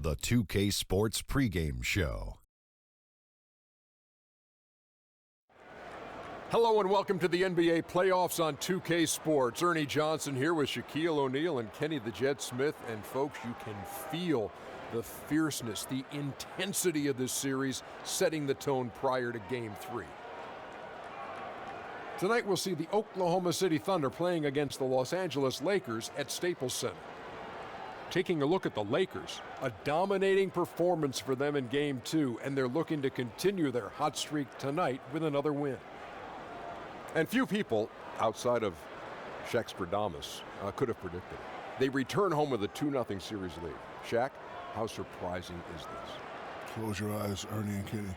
The 2K Sports pregame show. Hello and welcome to the NBA playoffs on 2K Sports. Ernie Johnson here with Shaquille O'Neal and Kenny the Jet Smith. And folks, you can feel the fierceness, the intensity of this series setting the tone prior to Game 3. Tonight we'll see the Oklahoma City Thunder playing against the Los Angeles Lakers at Staples Center. Taking a look at the Lakers, a dominating performance for them in Game 2, and they're looking to continue their hot streak tonight with another win. And few people, outside of Shaq Stradamus, could have predicted it. They return home with a 2-0 series lead. Shaq, how surprising is this? Close your eyes, Ernie and Kenny.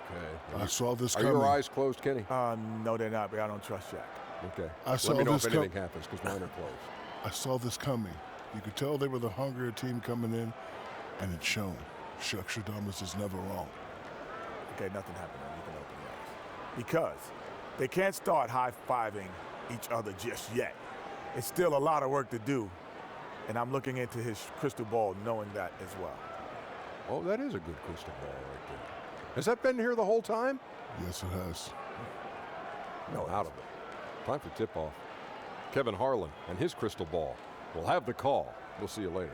Okay. I saw this coming. Are your eyes closed, Kenny? No, they're not, but I don't trust Shaq. Okay. Let me know if anything happens, because mine are closed. I saw this coming. You could tell they were the hungrier team coming in, and it's shown. Shaq Stradamus is never wrong. Okay, nothing happened. You can open your eyes. Because they can't start high-fiving each other just yet. It's still a lot of work to do, and I'm looking into his crystal ball knowing that as well. Oh, that is a good crystal ball right there. Has that been here the whole time? Yes, it has. No, out of it. Time for tip-off. Kevin Harlan and his crystal ball will have the call. We'll see you later.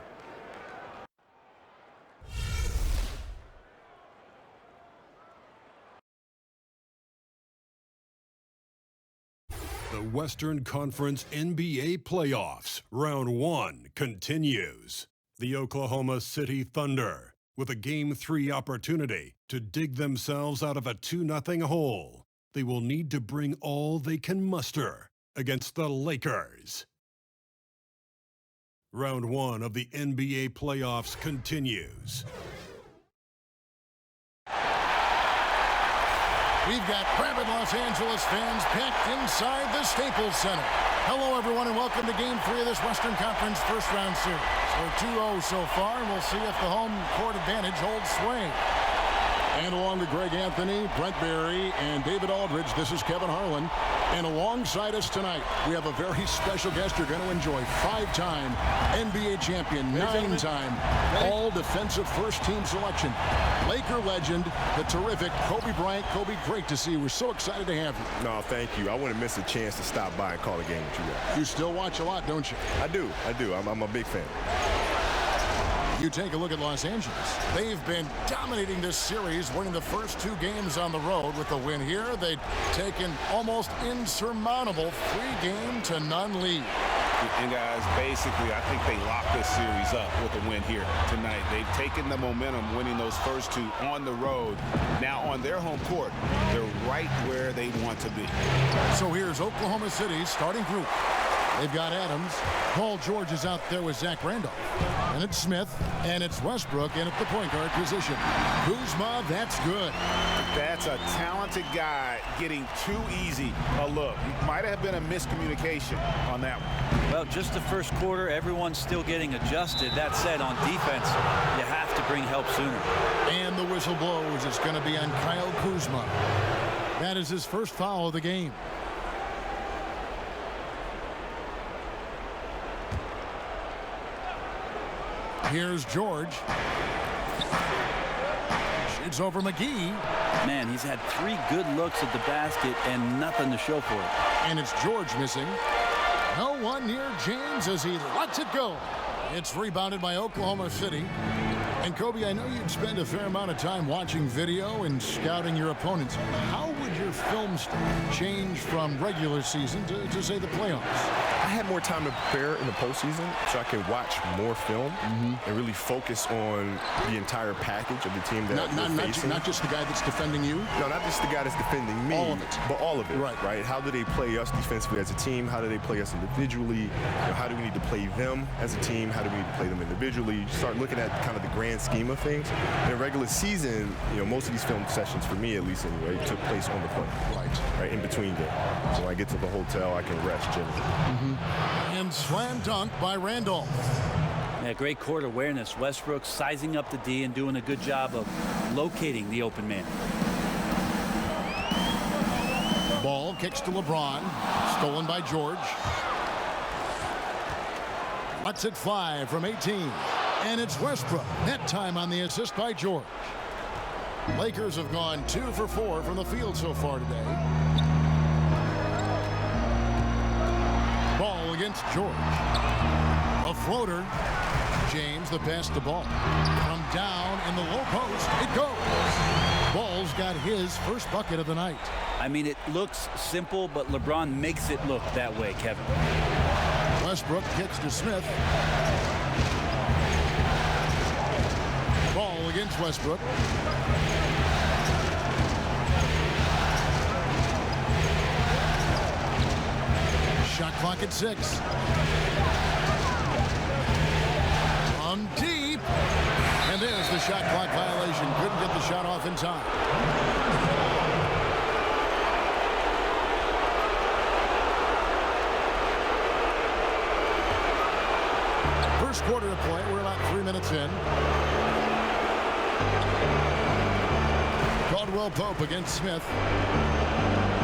The Western Conference NBA Playoffs, Round 1 continues. The Oklahoma City Thunder, with a Game 3 opportunity to dig themselves out of a 2-0 hole. They will need to bring all they can muster against the Lakers. Round 1 of the NBA Playoffs continues. We've got rabid Los Angeles fans packed inside the Staples Center. Hello, everyone, and welcome to Game 3 of this Western Conference first-round series. We're 2-0 so far, and we'll see if the home court advantage holds sway. And along with Greg Anthony, Brent Barry, and David Aldridge, this is Kevin Harlan. And alongside us tonight, we have a very special guest you're going to enjoy. 5-time NBA champion, 9-time all-defensive first-team selection. Laker legend, the terrific Kobe Bryant. Kobe, great to see you. We're so excited to have you. No, thank you. I wouldn't miss a chance to stop by and call a game with you guys. You still watch a lot, don't you? I do. I'm a big fan. You take a look at Los Angeles. They've been dominating this series, winning the first 2 games on the road. With the win here, they've taken almost insurmountable 3-0 lead. And guys, basically, I think they locked this series up with a win here tonight. They've taken the momentum, winning those first 2 on the road. Now on their home court, they're right where they want to be. So here's Oklahoma City's starting group. They've got Adams. Paul George is out there with Zach Randolph. And it's Smith, and it's Westbrook in at the point guard position. Kuzma, that's good. That's a talented guy getting too easy a look. Might have been a miscommunication on that one. Well, just the first quarter, everyone's still getting adjusted. That said, on defense, you have to bring help sooner. And the whistle blows. It's going to be on Kyle Kuzma. That is his first foul of the game. Here's George. Shoots over McGee. Man, he's had 3 good looks at the basket and nothing to show for it. And it's George missing. No one near James as he lets it go. It's rebounded by Oklahoma City. And Kobe, I know you'd spend a fair amount of time watching video and scouting your opponents. How would your film change from regular season to say, the playoffs? I had more time to prepare in the postseason, so I can watch more film and really focus on the entire package of the team that we're facing. Not just the guy that's defending you? No, not just the guy that's defending me. All of it. But all of it. Right. How do they play us defensively as a team? How do they play us individually? How do we need to play them as a team? How do we need to play them individually? Start looking at kind of the grand scheme of things. In a regular season, most of these film sessions, for me at least anyway, took place on the plane. Right, in between games. So when I get to the hotel, I can rest generally. And slam dunk by Randolph. Yeah, great court awareness. Westbrook sizing up the D and doing a good job of locating the open man. Ball kicks to LeBron. Stolen by George. Let's it fly from 18. And it's Westbrook. Net time on the assist by George. Lakers have gone 2 for 4 from the field so far today. Ball against George. A floater. James, the pass to Ball. From down in the low post, it goes. Ball's got his first bucket of the night. I mean, it looks simple, but LeBron makes it look that way, Kevin. Westbrook kicks to Smith. Ball against Westbrook. Shot clock at 6. From deep. And there's the shot clock violation. Couldn't get the shot off in time. First quarter of play. We're about 3 minutes in. Caldwell Pope against Smith.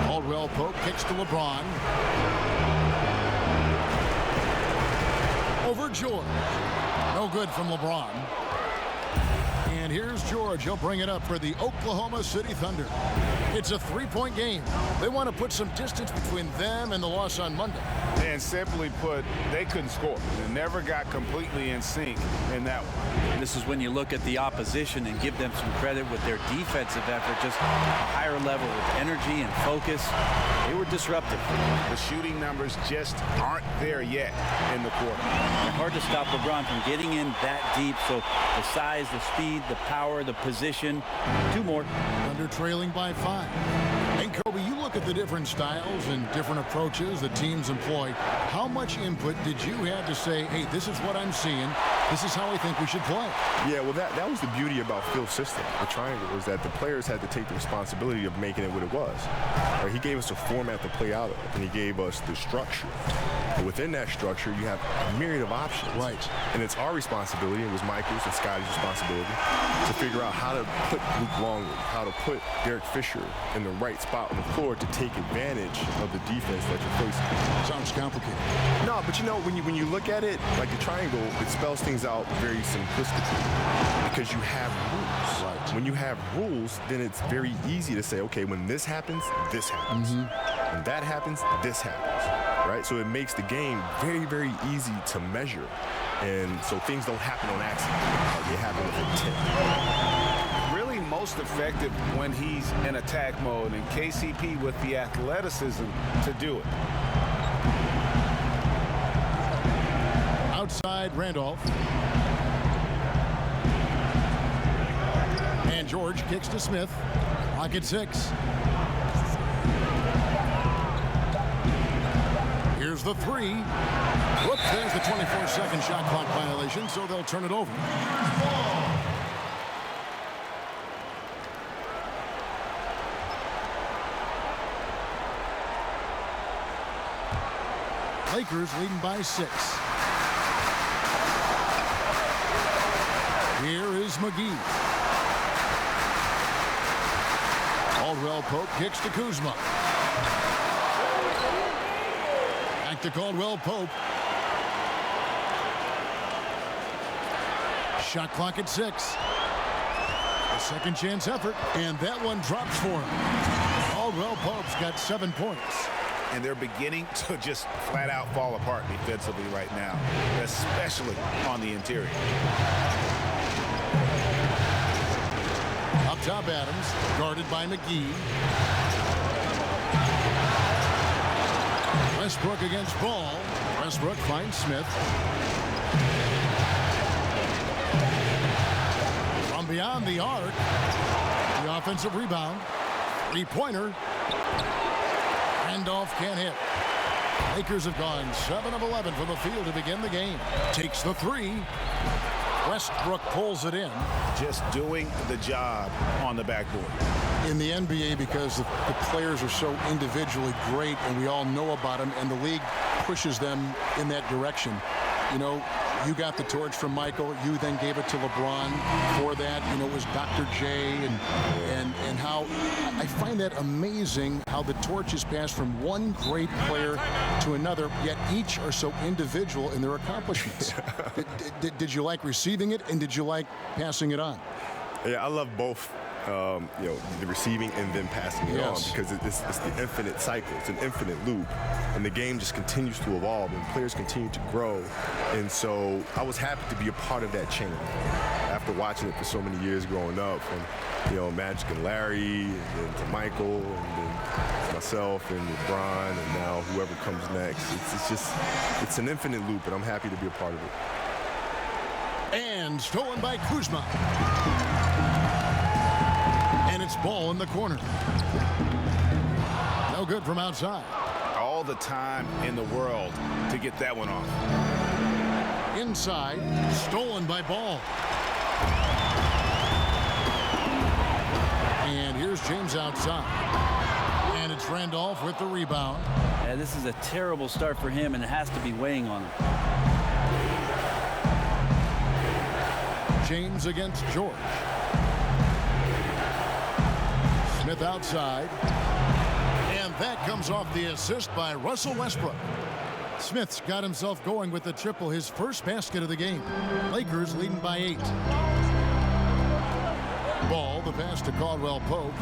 Caldwell Pope kicks to LeBron. Over George. No good from LeBron. And here's George. He'll bring it up for the Oklahoma City Thunder. It's a 3-point game. They want to put some distance between them and the loss on Monday. And simply put, they couldn't score. They never got completely in sync in that one. This is when you look at the opposition and give them some credit with their defensive effort, just a higher level of energy and focus. They were disruptive. The shooting numbers just aren't there yet in the quarter. It's hard to stop LeBron from getting in that deep, so the size, the speed, the power, the position. 2 more. Thunder trailing by 5. And Kobe, you look at the different styles and different approaches that teams employ. How much input did you have to say, hey, this is what I'm seeing. This is how I think we should play? Yeah, well, that was the beauty about Phil's system, the triangle, was that the players had to take the responsibility of making it what it was. Right? He gave us a format to play out of, and he gave us the structure. And within that structure, you have a myriad of options. Right. And it's our responsibility, it was Michael's and Scotty's responsibility, to figure out how to put Luke Longley, how to put Derek Fisher in the right spot on the floor to take advantage of the defense that you're facing. Sounds complicated. No, but you know, when you look at it, like the triangle, it spells things out very simplistically because you have rules. Right. When you have rules, then it's very easy to say, okay, when this happens, this happens. When that happens, this happens. Right? So it makes the game very, very easy to measure. And so things don't happen on accident. They happen with intent. Really most effective when he's in attack mode, and KCP with the athleticism to do it. Outside Randolph. And George kicks to Smith. Clock at 6. Here's the 3. Whoops, there's the 24-second shot clock violation, so they'll turn it over. Lakers leading by 6. Here is McGee. Caldwell Pope kicks to Kuzma. Back to Caldwell Pope. Shot clock at 6. A second chance effort, and that one drops for him. Caldwell Pope's got 7 points. And they're beginning to just flat out fall apart defensively right now, especially on the interior. Up top, Adams, guarded by McGee. Westbrook against Ball. Westbrook finds Smith. From beyond the arc, the offensive rebound. 3-pointer. Randolph can't hit. Lakers have gone 7 of 11 from the field to begin the game. Takes the 3. Westbrook pulls it in. Just doing the job on the backboard. In the NBA, because the players are so individually great and we all know about them, and the league pushes them in that direction. You know, You got the torch from Michael. You then gave it to LeBron. For that, it was Dr. J, and how I find that amazing how the torch is passed from one great player to another, yet each are so individual in their accomplishments. Did you like receiving it, and did you like passing it on? Yeah, I love both. The receiving and then passing it on, because it's the infinite cycle. It's an infinite loop, and the game just continues to evolve, and players continue to grow. And so I was happy to be a part of that chain after watching it for so many years growing up, from Magic and Larry, and then to Michael, and then myself and LeBron, and now whoever comes next. It's an infinite loop, and I'm happy to be a part of it. And stolen by Kuzma. And it's ball in the corner. No good from outside. All the time in the world to get that one off. Inside, stolen by Ball. And here's James outside. And it's Randolph with the rebound. Yeah, this is a terrible start for him, and it has to be weighing on him. James against George. Smith outside. And that comes off the assist by Russell Westbrook. Smith's got himself going with the triple, his first basket of the game. Lakers leading by 8. Ball, the pass to Caldwell Pope.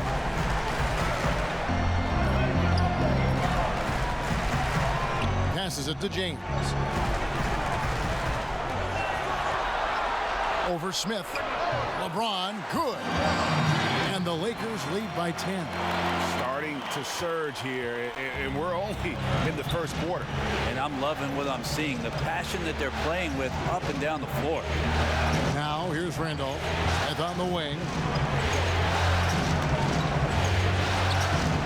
Passes it to James. Over Smith. LeBron, good. And the Lakers lead by 10. Starting to surge here, and we're only in the first quarter. And I'm loving what I'm seeing, the passion that they're playing with up and down the floor. Now here's Randolph. Smith on the wing.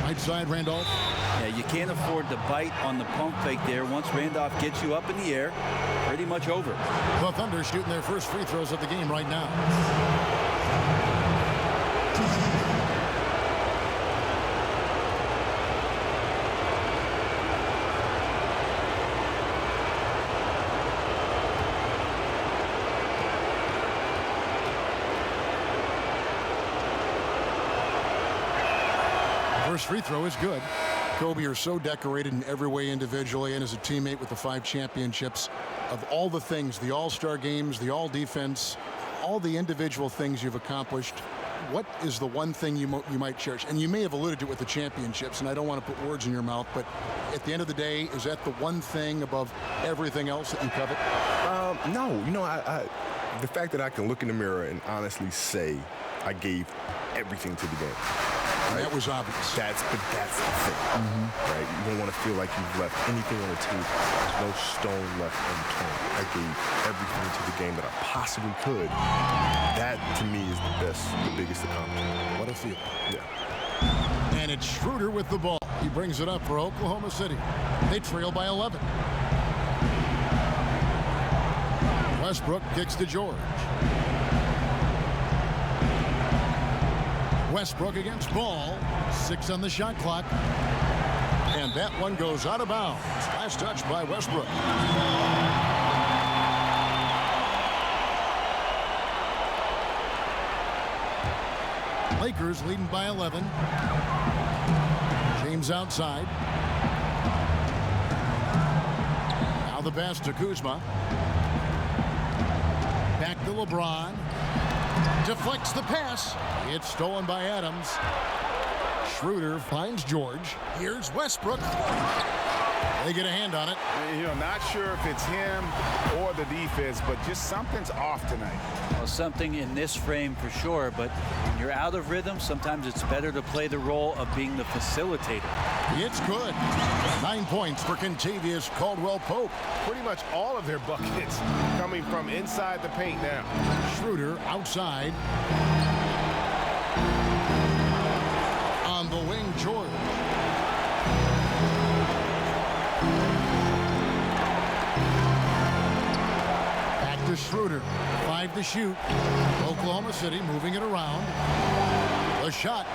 Right side, Randolph. Yeah, you can't afford to bite on the pump fake there. Once Randolph gets you up in the air, pretty much over. The Thunder shooting their first free throws of the game right now. First free throw is good. Kobe, you're so decorated in every way individually and as a teammate with the 5 championships. Of all the things, the all-star games, the all-defense, all the individual things you've accomplished, what is the one thing you might cherish? And you may have alluded to it with the championships, and I don't want to put words in your mouth, but at the end of the day, is that the one thing above everything else that you covet? No. The fact that I can look in the mirror and honestly say I gave everything to the game. Right? That was obvious. That's the thing, right? You don't want to feel like you've left anything on the table. There's no stone left unturned. I gave everything to the game that I possibly could. That, to me, is the biggest accomplishment. What a feel. Yeah. And it's Schroeder with the ball. He brings it up for Oklahoma City. They trail by 11. Westbrook kicks to George. Westbrook against Ball. 6 on the shot clock. And that one goes out of bounds. Last touch by Westbrook. Lakers leading by 11. James outside. Now the pass to Kuzma. Back to LeBron. Deflects the pass. It's stolen by Adams. Schroeder finds George. Here's Westbrook. They get a hand on it. Not sure if it's him or the defense, but just something's off tonight. Well, something in this frame for sure, but when you're out of rhythm, sometimes it's better to play the role of being the facilitator. It's good. 9 points for Kentavious Caldwell-Pope. Pretty much all of their buckets coming from inside the paint now. Schroeder outside. On the wing, George. Back to Schroeder. 5 to shoot. Oklahoma City moving it around. The shot.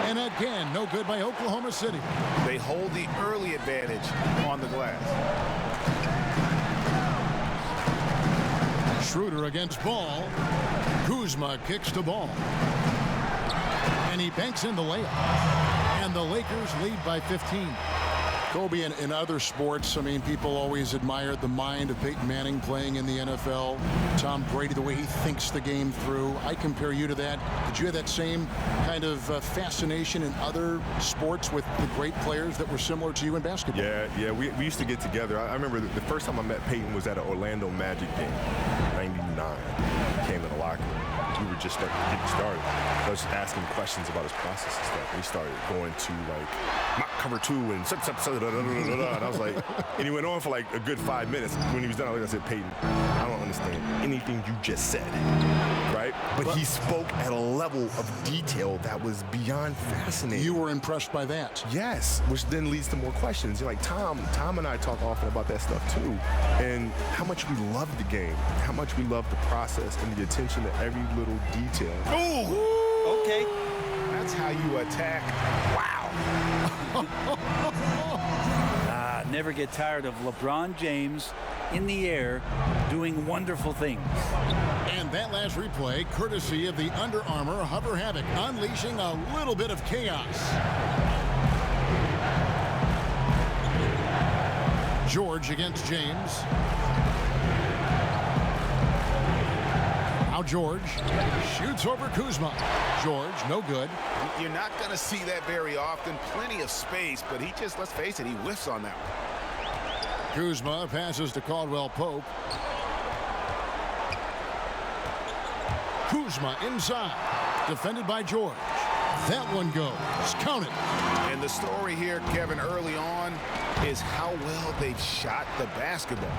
And again, no good by Oklahoma City. They hold the early advantage on the glass. Schroeder against Ball. Kuzma kicks the ball. And he banks in the layup. And the Lakers lead by 15. Kobe, in other sports, I mean, people always admired the mind of Peyton Manning playing in the NFL. Tom Brady, the way he thinks the game through. I compare you to that. Did you have that same kind of fascination in other sports with the great players that were similar to you in basketball? Yeah, we used to get together. I remember the first time I met Peyton was at an Orlando Magic game, 99. He came in the locker room. We were just getting started. I was just asking questions about his process and stuff. And he started going to like mock cover 2 and and I was like, and he went on for like a good 5 minutes. When he was done, I said, Peyton, I don't understand anything you just said, right? But he spoke at a level of detail that was beyond fascinating. You were impressed by that? Yes, which then leads to more questions. You're like, Tom and I talk often about that stuff too, and how much we love the game, how much we love the process and the attention to every little detail. Ooh! Okay. That's how you attack. Wow. Never get tired of LeBron James in the air doing wonderful things. And that last replay, courtesy of the Under Armour Hover Havoc, unleashing a little bit of chaos. George against James. Now George shoots over Kuzma. George, no good. You're not going to see that very often. Plenty of space, but he just, let's face it, he whiffs on that one. Kuzma passes to Caldwell Pope. Kuzma inside. Defended by George. That one goes. Counted. And the story here, Kevin, early on is how well they've shot the basketball.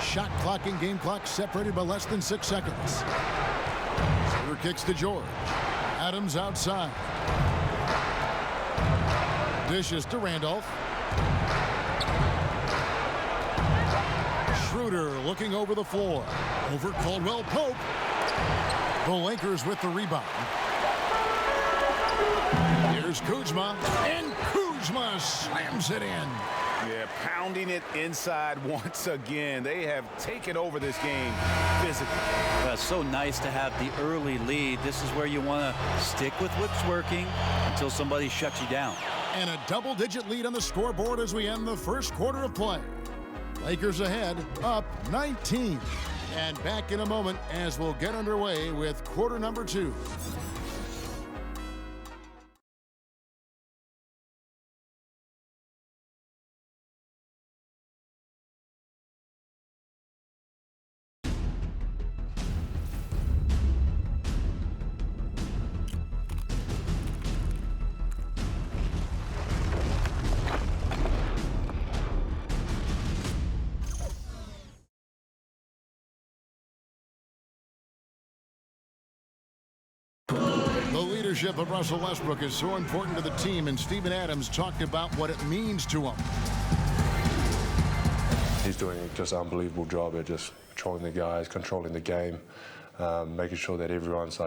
Shot clock and game clock separated by less than 6 seconds. Schroeder kicks to George. Adams outside. Dishes to Randolph. Schroeder looking over the floor. Over Caldwell Pope. The Lakers with the rebound. Here's Kuzma. And Kuzma slams it in. Yeah, pounding it inside once again. They have taken over this game physically. Well, it's so nice to have the early lead. This is where you want to stick with what's working until somebody shuts you down. And a double-digit lead on the scoreboard as we end the first quarter of play. Lakers ahead, up 19. And back in a moment as we'll get underway with quarter number 2. The leadership of Russell Westbrook is so important to the team, and Steven Adams talked about what it means to him. He's doing just an unbelievable job at just controlling the guys, controlling the game, making sure that everyone's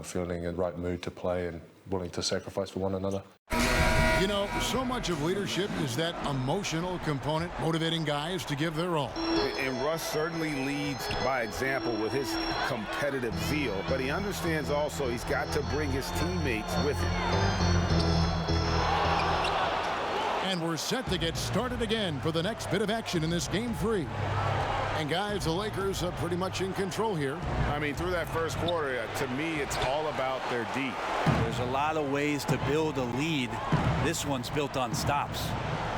feeling in the right mood to play and willing to sacrifice for one another. You know, so much of leadership is that emotional component, motivating guys to give their all. And Russ certainly leads by example with his competitive zeal, but he understands also he's got to bring his teammates with him. And we're set to get started again for the next bit of action in this Game 3. And guys, the Lakers are pretty much in control here. I mean, through that first quarter, to me, it's all about their D. There's a lot of ways to build a lead. This one's built on stops.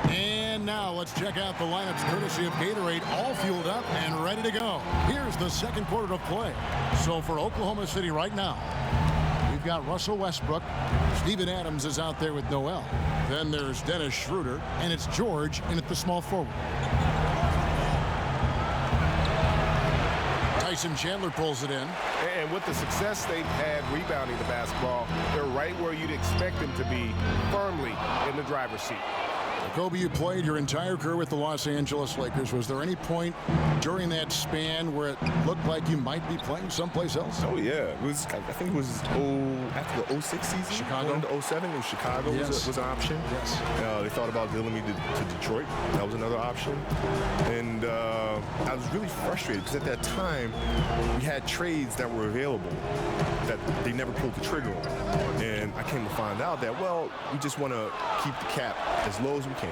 And now let's check out the lineups courtesy of Gatorade, all fueled up and ready to go. Here's the second quarter of play. So for Oklahoma City right now, we've got Russell Westbrook. Steven Adams is out there with Noel. Then there's Dennis Schroeder, and it's George in at the small forward. Tyson Chandler pulls it in. And with the success they've had rebounding the basketball, they're right where you'd expect them to be, firmly in the driver's seat. Kobe, you played your entire career with the Los Angeles Lakers. Was there any point during that span where it looked like you might be playing someplace else? Oh, yeah. It was, I think it was after the 06 season. Chicago? Going to 07, it was Chicago was an option. Yes. They thought about dealing me to Detroit. That was another option. And I was really frustrated because at that time, we had trades that were available that they never pulled the trigger on. And I came to find out that, well, we just want to keep the cap as low as we can,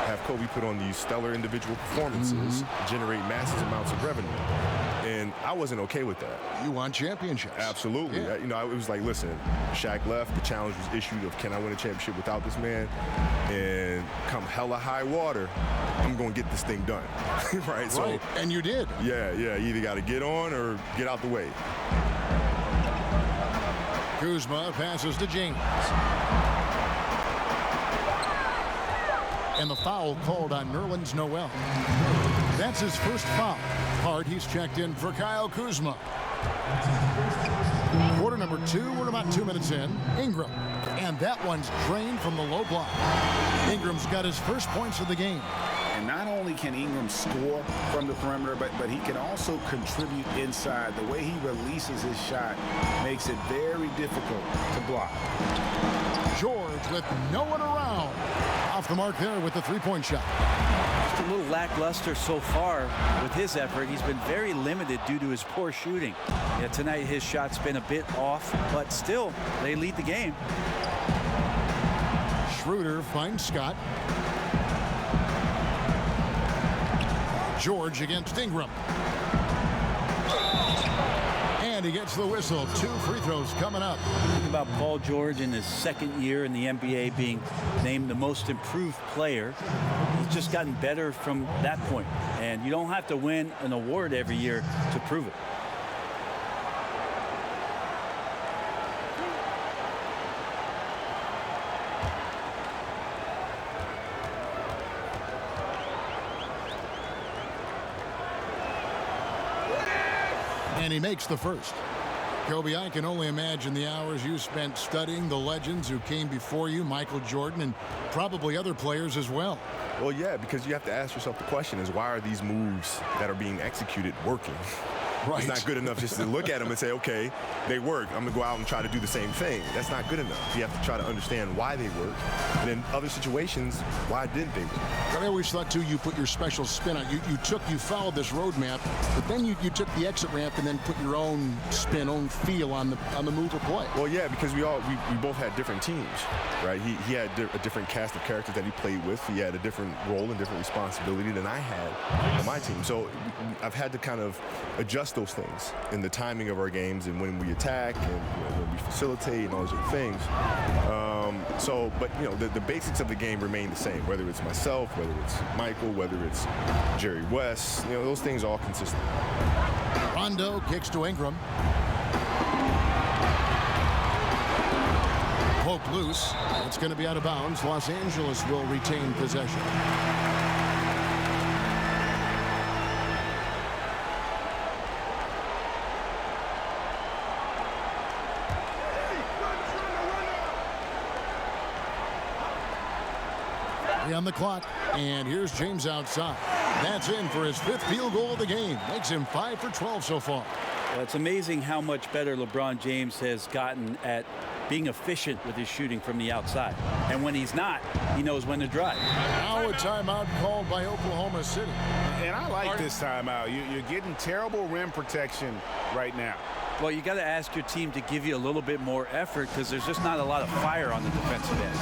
have Kobe put on these stellar individual performances, generate massive amounts of revenue. And I wasn't okay with that. You want championships. Absolutely. Yeah. You know, it was like, listen, Shaq left. The challenge was issued of, can I win a championship without this man? And come hella high water, I'm going to get this thing done. Right? So, and you did. Yeah. You either got to get on or get out the way. Kuzma passes to James. And the foul called on Nerlens Noel. That's his first foul. Hard, he's checked in for Kyle Kuzma. Quarter number 2, we're about 2 minutes in. Ingram. And that one's drained from the low block. Ingram's got his first points of the game. And not only can Ingram score from the perimeter, but he can also contribute inside. The way he releases his shot makes it very difficult to block. George with no one around. Off the mark there with the three-point shot. Just a little lackluster so far with his effort. He's been very limited due to his poor shooting. Yeah, tonight his shot's been a bit off, but still, they lead the game. Schroeder finds Scott. George against Ingram. And he gets the whistle. 2 free throws coming up. Think about Paul George in his second year in the NBA being named the most improved player. He's just gotten better from that point. And you don't have to win an award every year to prove it. And he makes the first. Kobe, I can only imagine the hours you spent studying the legends who came before you, Michael Jordan, and probably other players as well. Well, yeah, because you have to ask yourself the question is, why are these moves that are being executed working? Right. It's not good enough just to look at them and say, okay, they work. I'm going to go out and try to do the same thing. That's not good enough. You have to try to understand why they work. And in other situations, why didn't they work? I always thought, too, you put your special spin on it. You followed this roadmap, but then you took the exit ramp and then put your own spin, own feel on the move or play. Well, yeah, because we both had different teams, right? He had a different cast of characters that he played with. He had a different role and different responsibility than I had on my team. So I've had to kind of adjust those things in the timing of our games and when we attack and when we facilitate and all those other things. But the basics of the game remain the same, whether it's myself, whether it's Michael, whether it's Jerry West, those things are all consistent. Rondo kicks to Ingram. Poke loose. It's going to be out of bounds. Los Angeles will retain possession. On the clock, and here's James outside. That's in for his 5th field goal of the game. Makes him 5 for 12 so far. Well, it's amazing how much better LeBron James has gotten at being efficient with his shooting from the outside. And when he's not, he knows when to drive. Now a timeout called by Oklahoma City. And I like this timeout. You're getting terrible rim protection right now. Well, you got to ask your team to give you a little bit more effort because there's just not a lot of fire on the defensive end.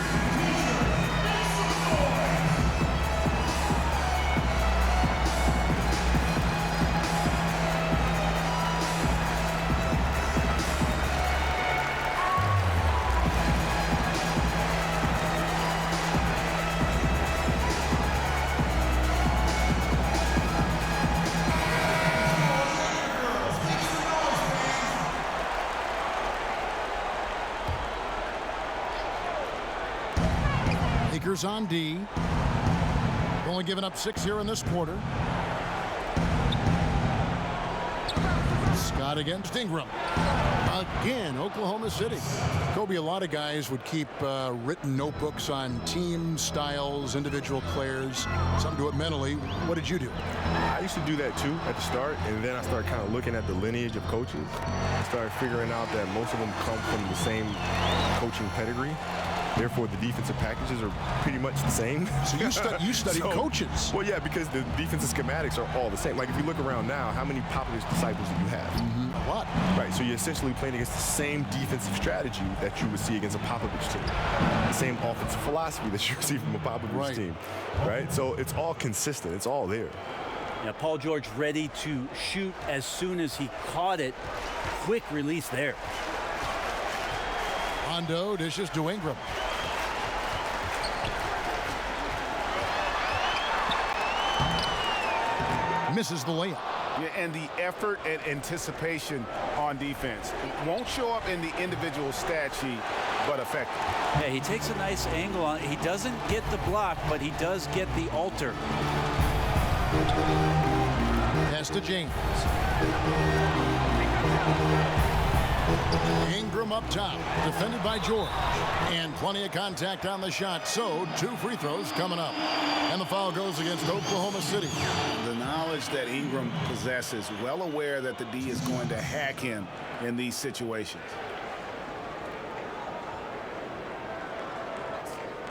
Lakers on D. Only giving up 6 here in this quarter. Scott against Ingram. Again, Oklahoma City. Kobe, a lot of guys would keep written notebooks on team styles, individual players. Some do it mentally. What did you do? I used to do that too at the start, and then I started kind of looking at the lineage of coaches. I started figuring out that most of them come from the same coaching pedigree. Therefore, the defensive packages are pretty much the same. So you studied coaches. Well, yeah, because the defensive schematics are all the same. Like if you look around now, how many Popovich disciples do you have? A lot. Right, so you're essentially playing against the same defensive strategy that you would see against a Popovich team. The same offensive philosophy that you would see from a Popovich team. Right, so it's all consistent. It's all there. Now, Paul George ready to shoot as soon as he caught it. Quick release there. Rondo dishes to Ingram. Misses the layup. Yeah, and the effort and anticipation on defense won't show up in the individual stat sheet, but effective. Yeah, he takes a nice angle on it. He doesn't get the block, but he does get the alter. Pass to James. Ingram up top, defended by George. And plenty of contact on the shot, so 2 free throws coming up. And the foul goes against Oklahoma City. The knowledge that Ingram possesses, well aware that the D is going to hack him in these situations.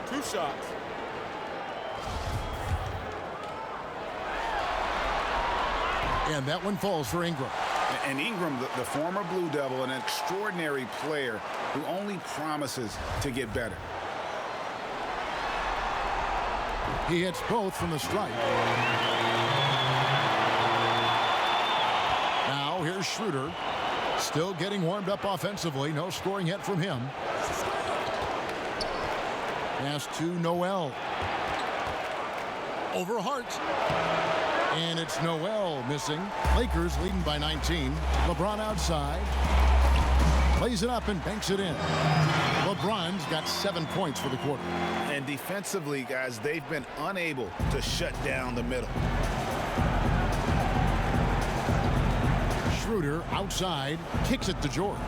2 shots. And that one falls for Ingram. And Ingram, the former Blue Devil, an extraordinary player who only promises to get better. He hits both from the stripe. Now here's Schroeder. Still getting warmed up offensively. No scoring yet from him. Pass to Noel. Over Hart. And it's Noel missing. Lakers leading by 19. LeBron outside. Plays it up and banks it in. LeBron's got 7 points for the quarter. And defensively, guys, they've been unable to shut down the middle. Schroeder outside. Kicks it to George.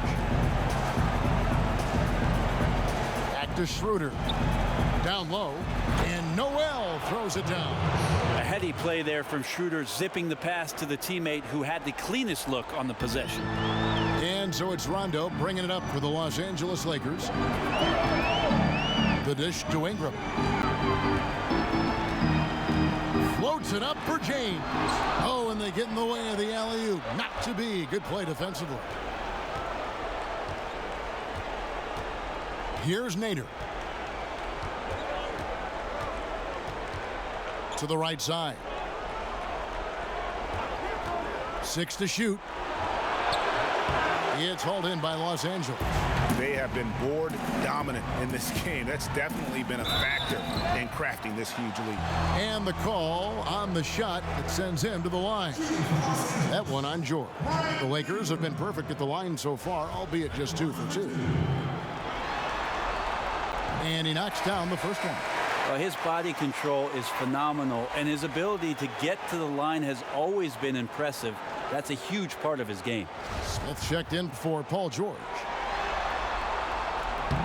Back to Schroeder. Down low. And Noel throws it down. A heady play there from Schroeder, zipping the pass to the teammate who had the cleanest look on the possession. And so it's Rondo bringing it up for the Los Angeles Lakers. The dish to Ingram. Floats it up for James. Oh, and they get in the way of the alley-oop. Not to be. Good play defensively. Here's Nader. To the right side. 6 to shoot. It's hauled in by Los Angeles. They have been board dominant in this game. That's definitely been a factor in crafting this huge lead. And the call on the shot that sends him to the line. That one on George. The Lakers have been perfect at the line so far, albeit just 2 for 2. And he knocks down the first one. Well, his body control is phenomenal, and his ability to get to the line has always been impressive. That's a huge part of his game. Smith checked in for Paul George.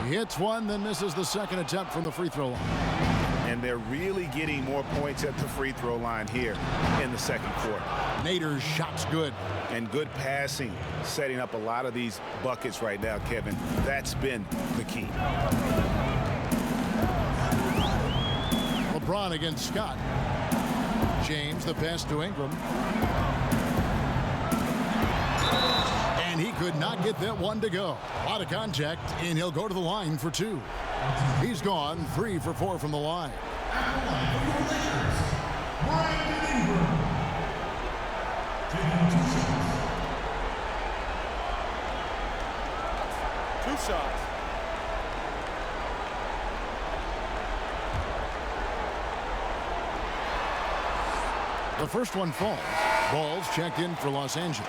He hits one, then misses the second attempt from the free throw line. And they're really getting more points at the free throw line here in the second quarter. Nader's shot's good. And good passing, setting up a lot of these buckets right now, Kevin. That's been the key. LeBron against Scott. James, the pass to Ingram. And he could not get that one to go. A lot of contact, and he'll go to the line for 2. He's gone 3 for 4 from the line. Two shots. The first one falls. Ball's checked in for Los Angeles.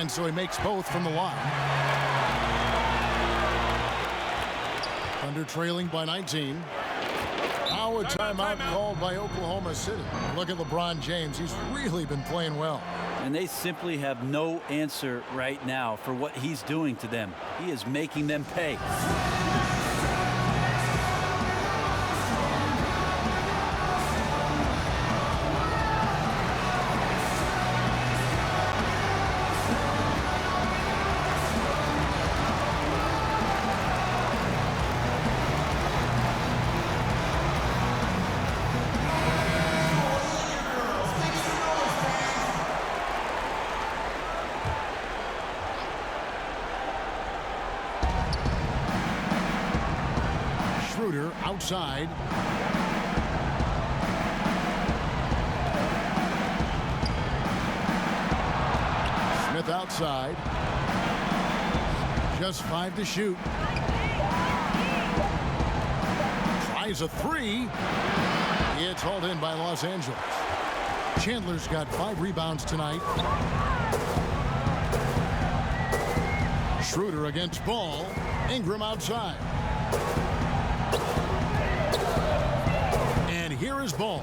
And so he makes both from the line. Thunder trailing by 19. Now a timeout called by Oklahoma City. Look at LeBron James. He's really been playing well. And they simply have no answer right now for what he's doing to them. He is making them pay. Schroeder outside. Smith outside. Just 5 to shoot. Tries a 3. It's hauled in by Los Angeles. Chandler's got 5 rebounds tonight. Schroeder against Ball. Ingram outside. And here is Ball.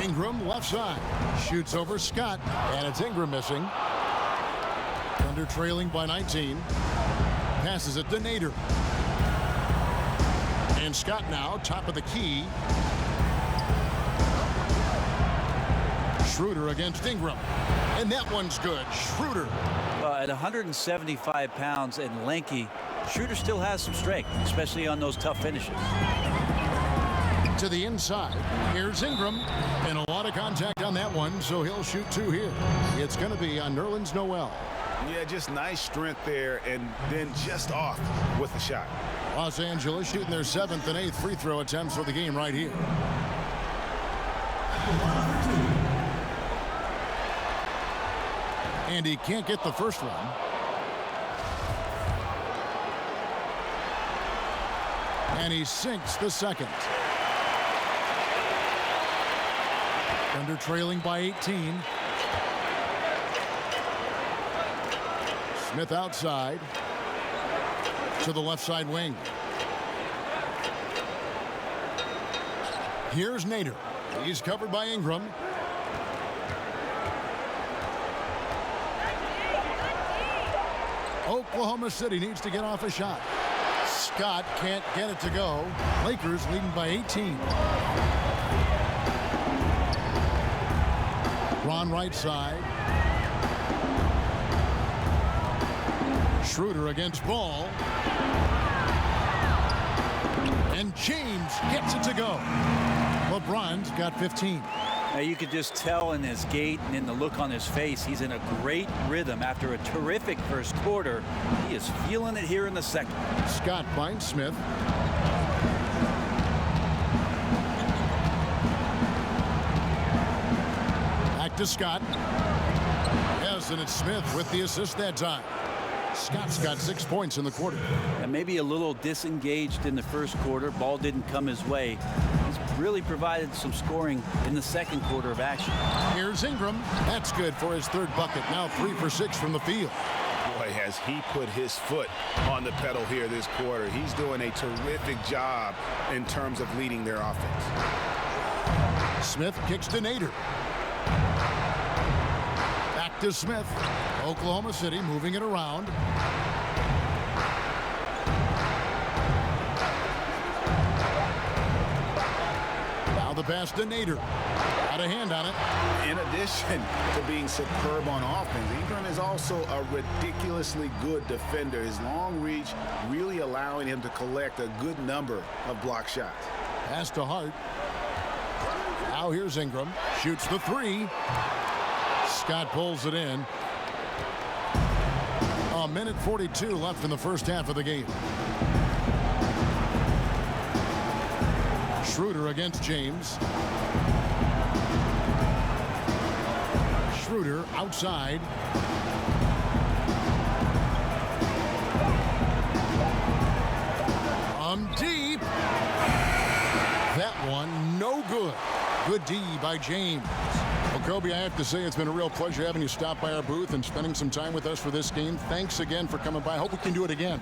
Ingram left side. Shoots over Scott. And it's Ingram missing. Thunder trailing by 19. Passes it to Nader. And Scott now top of the key. Schroeder against Ingram. And that one's good. Schroeder. Well, at 175 pounds and lanky, Schroeder still has some strength, especially on those tough finishes. To the inside. Here's Ingram. And a lot of contact on that one, so he'll shoot 2 here. It's going to be on Nerlens Noel. Yeah, just nice strength there, and then just off with the shot. Los Angeles shooting their 7th and 8th free throw attempts for the game right here. And he can't get the first one. And he sinks the second. Thunder trailing by 18. Smith outside to the left side wing. Here's Nader. He's covered by Ingram. Oklahoma City needs to get off a shot. Scott can't get it to go. Lakers leading by 18. Ron right side. Schroeder against Ball. And James gets it to go. LeBron's got 15. Now you could just tell in his gait and in the look on his face, he's in a great rhythm after a terrific first quarter. He is feeling it here in the second. Scott finds Smith. Back to Scott. Yes, and it's Smith with the assist that time. Scott's got 6 points in the quarter. And maybe a little disengaged in the first quarter. Ball didn't come his way. He's really provided some scoring in the second quarter of action. Here's Ingram. That's good for his 3rd bucket. Now 3 for 6 from the field. Boy, has he put his foot on the pedal here this quarter. He's doing a terrific job in terms of leading their offense. Smith kicks to Nader. Back to Smith. Oklahoma City moving it around. Now the pass to Nader. Got a hand on it. In addition to being superb on offense, Ingram is also a ridiculously good defender. His long reach really allowing him to collect a good number of block shots. Pass to Hart. Now here's Ingram. Shoots the 3. Scott pulls it in. A minute 42 left in the first half of the game. Schroeder against James. Schroeder outside. Deep. That one no good. Good D by James. Well, Kobe, I have to say it's been a real pleasure having you stop by our booth and spending some time with us for this game. Thanks again for coming by. I hope we can do it again.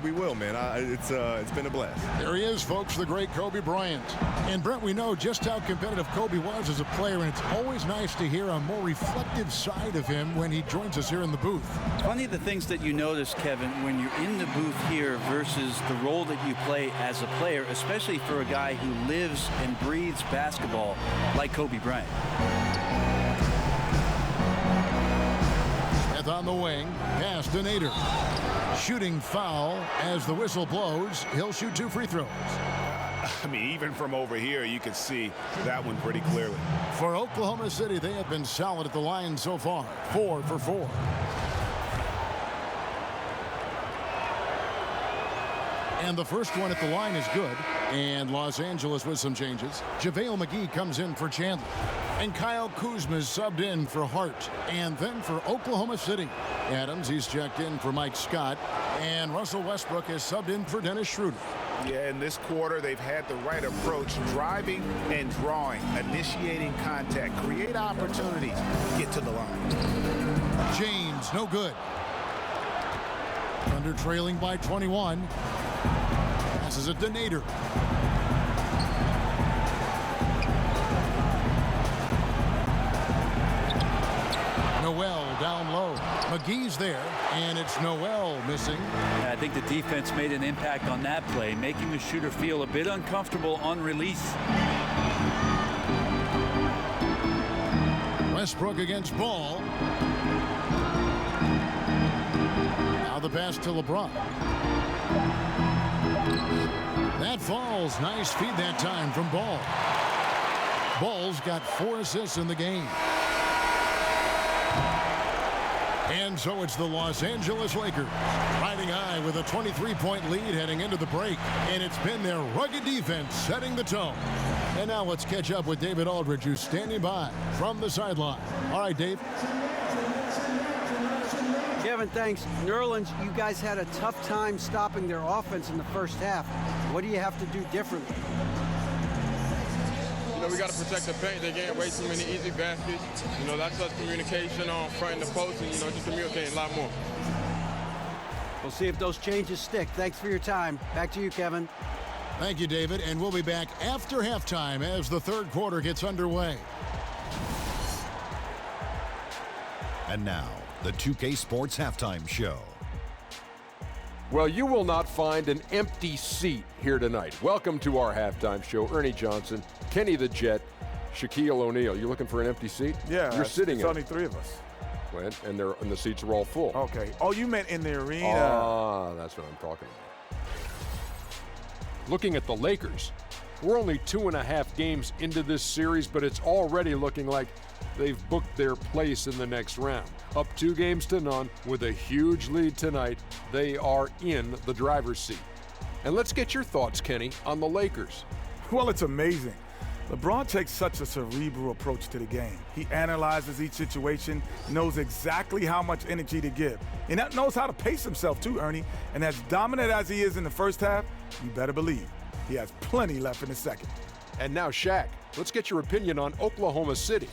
We will, man. It's been a blast. There he is, folks, the great Kobe Bryant. And Brent, we know just how competitive Kobe was as a player, and it's always nice to hear a more reflective side of him when he joins us here in the booth. Funny the things that you notice, Kevin, when you're in the booth here versus the role that you play as a player, especially for a guy who lives and breathes basketball like Kobe Bryant. Smith on the wing, pass to Nader. Shooting foul as the whistle blows. He'll shoot 2 free throws. I mean, even from over here, you can see that one pretty clearly. For Oklahoma City, they have been solid at the line so far. 4 for 4. And the first one at the line is good. And Los Angeles with some changes. JaVale McGee comes in for Chandler. And Kyle Kuzma is subbed in for Hart. And then for Oklahoma City, Adams, he's checked in for Mike Scott. And Russell Westbrook is subbed in for Dennis Schroeder. Yeah, in this quarter, they've had the right approach, driving and drawing, initiating contact, create opportunities, get to the line. James, no good. Thunder trailing by 21. Passes it to Nader. Noel down low. McGee's there, and it's Noel missing. Yeah, I think the defense made an impact on that play, making the shooter feel a bit uncomfortable on release. Westbrook against Ball. Now the pass to LeBron. That falls. Nice feed that time from Ball. Ball's got 4 assists in the game. And so it's the Los Angeles Lakers riding high with a 23-point lead heading into the break. And it's been their rugged defense setting the tone. And now let's catch up with David Aldridge, who's standing by from the sideline. All right, Dave. Kevin, thanks. New Orleans, you guys had a tough time stopping their offense in the first half. What do you have to do differently? We got to protect the paint. They getting way too many easy baskets. That's us communication on front and the post and, just communicating a lot more. We'll see if those changes stick. Thanks for your time. Back to you, Kevin. Thank you, David. And we'll be back after halftime as the third quarter gets underway. And now, the 2K Sports Halftime Show. Well, you will not find an empty seat here tonight. Welcome to our halftime show. Ernie Johnson, Kenny the Jet, Shaquille O'Neal. You looking for an empty seat? Yeah, you're sitting. It's only 3 of us. And the seats are all full. Okay. Oh, you meant in the arena? Ah, that's what I'm talking about. Looking at the Lakers, we're only 2.5 games into this series, but it's already looking like they've booked their place in the next round. Up 2 games to none with a huge lead tonight. They are in the driver's seat. And let's get your thoughts, Kenny, on the Lakers. Well, it's amazing. LeBron takes such a cerebral approach to the game. He analyzes each situation, knows exactly how much energy to give, and knows how to pace himself too, Ernie. And as dominant as he is in the first half, you better believe he has plenty left in the second. And now, Shaq, let's get your opinion on Oklahoma City.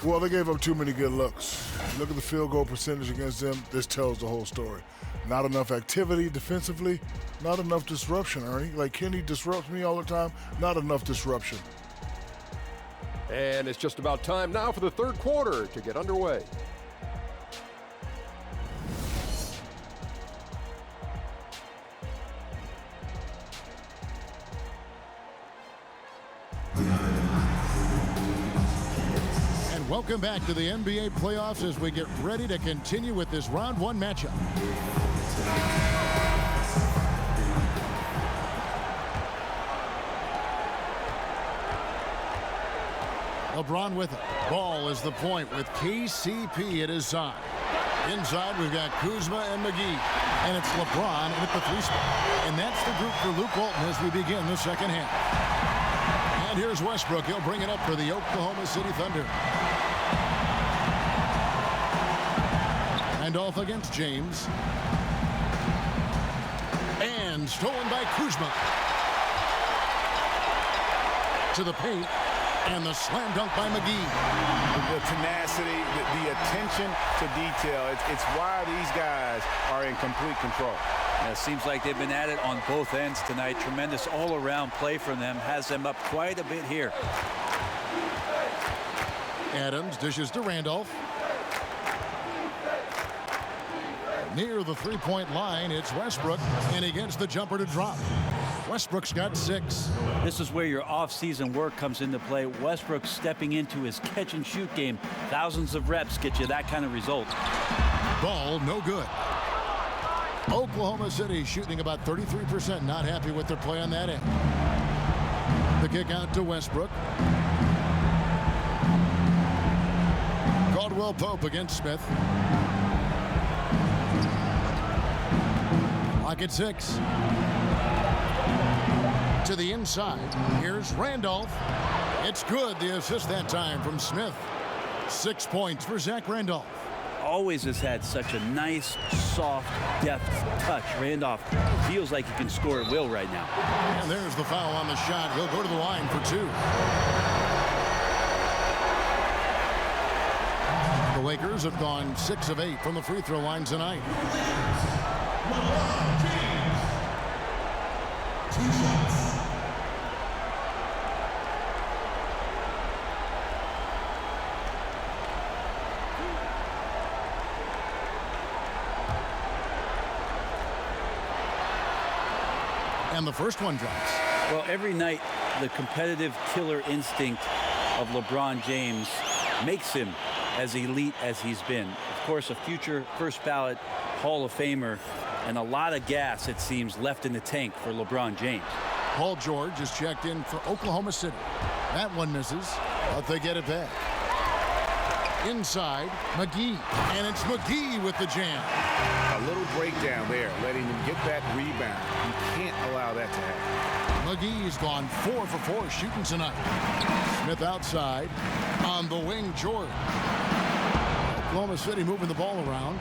Well, they gave up too many good looks. Look at the field goal percentage against them. This tells the whole story. Not enough activity defensively, not enough disruption, Ernie. Like Kenny disrupts me all the time, not enough disruption. And it's just about time now for the third quarter to get underway. Welcome back to the NBA playoffs as we get ready to continue with this round 1 matchup. LeBron with it. Ball is the point with KCP at his side. Inside, we've got Kuzma and McGee. And it's LeBron at the 3 spot. And that's the group for Luke Walton as we begin the second half. And here's Westbrook. He'll bring it up for the Oklahoma City Thunder. And off against James. And stolen by Kuzma. To the paint. And the slam dunk by McGee. The tenacity, the attention to detail. It's why these guys are in complete control. It seems like they've been at it on both ends tonight. Tremendous all-around play from them. Has them up quite a bit here. Adams dishes to Randolph. Near the three-point line, it's Westbrook, and he gets the jumper to drop. Westbrook's got 6. This is where your off-season work comes into play. Westbrook stepping into his catch-and-shoot game. Thousands of reps get you that kind of result. Ball no good. Oklahoma City shooting about 33%. Not happy with their play on that end. The kick out to Westbrook. Caldwell Pope against Smith. Lock at 6. To the inside. Here's Randolph. It's good. The assist that time from Smith. 6 points for Zach Randolph. Always has had such a nice, soft, deft touch. Randolph feels like he can score at will right now. And there's the foul on the shot. He'll go to the line for 2. The Lakers have gone 6 of 8 from the free throw line tonight. And the first one drops. Well, every night, the competitive killer instinct of LeBron James makes him as elite as he's been. Of course, a future first ballot Hall of Famer, and a lot of gas, it seems, left in the tank for LeBron James. Paul George is checked in for Oklahoma City. That one misses, but they get it back. Inside, McGee, and it's McGee with the jam. A little breakdown there, letting him get that rebound. You can't allow that to happen. McGee's gone 4 for 4 shooting tonight. Smith outside. On the wing, George. Oklahoma City moving the ball around.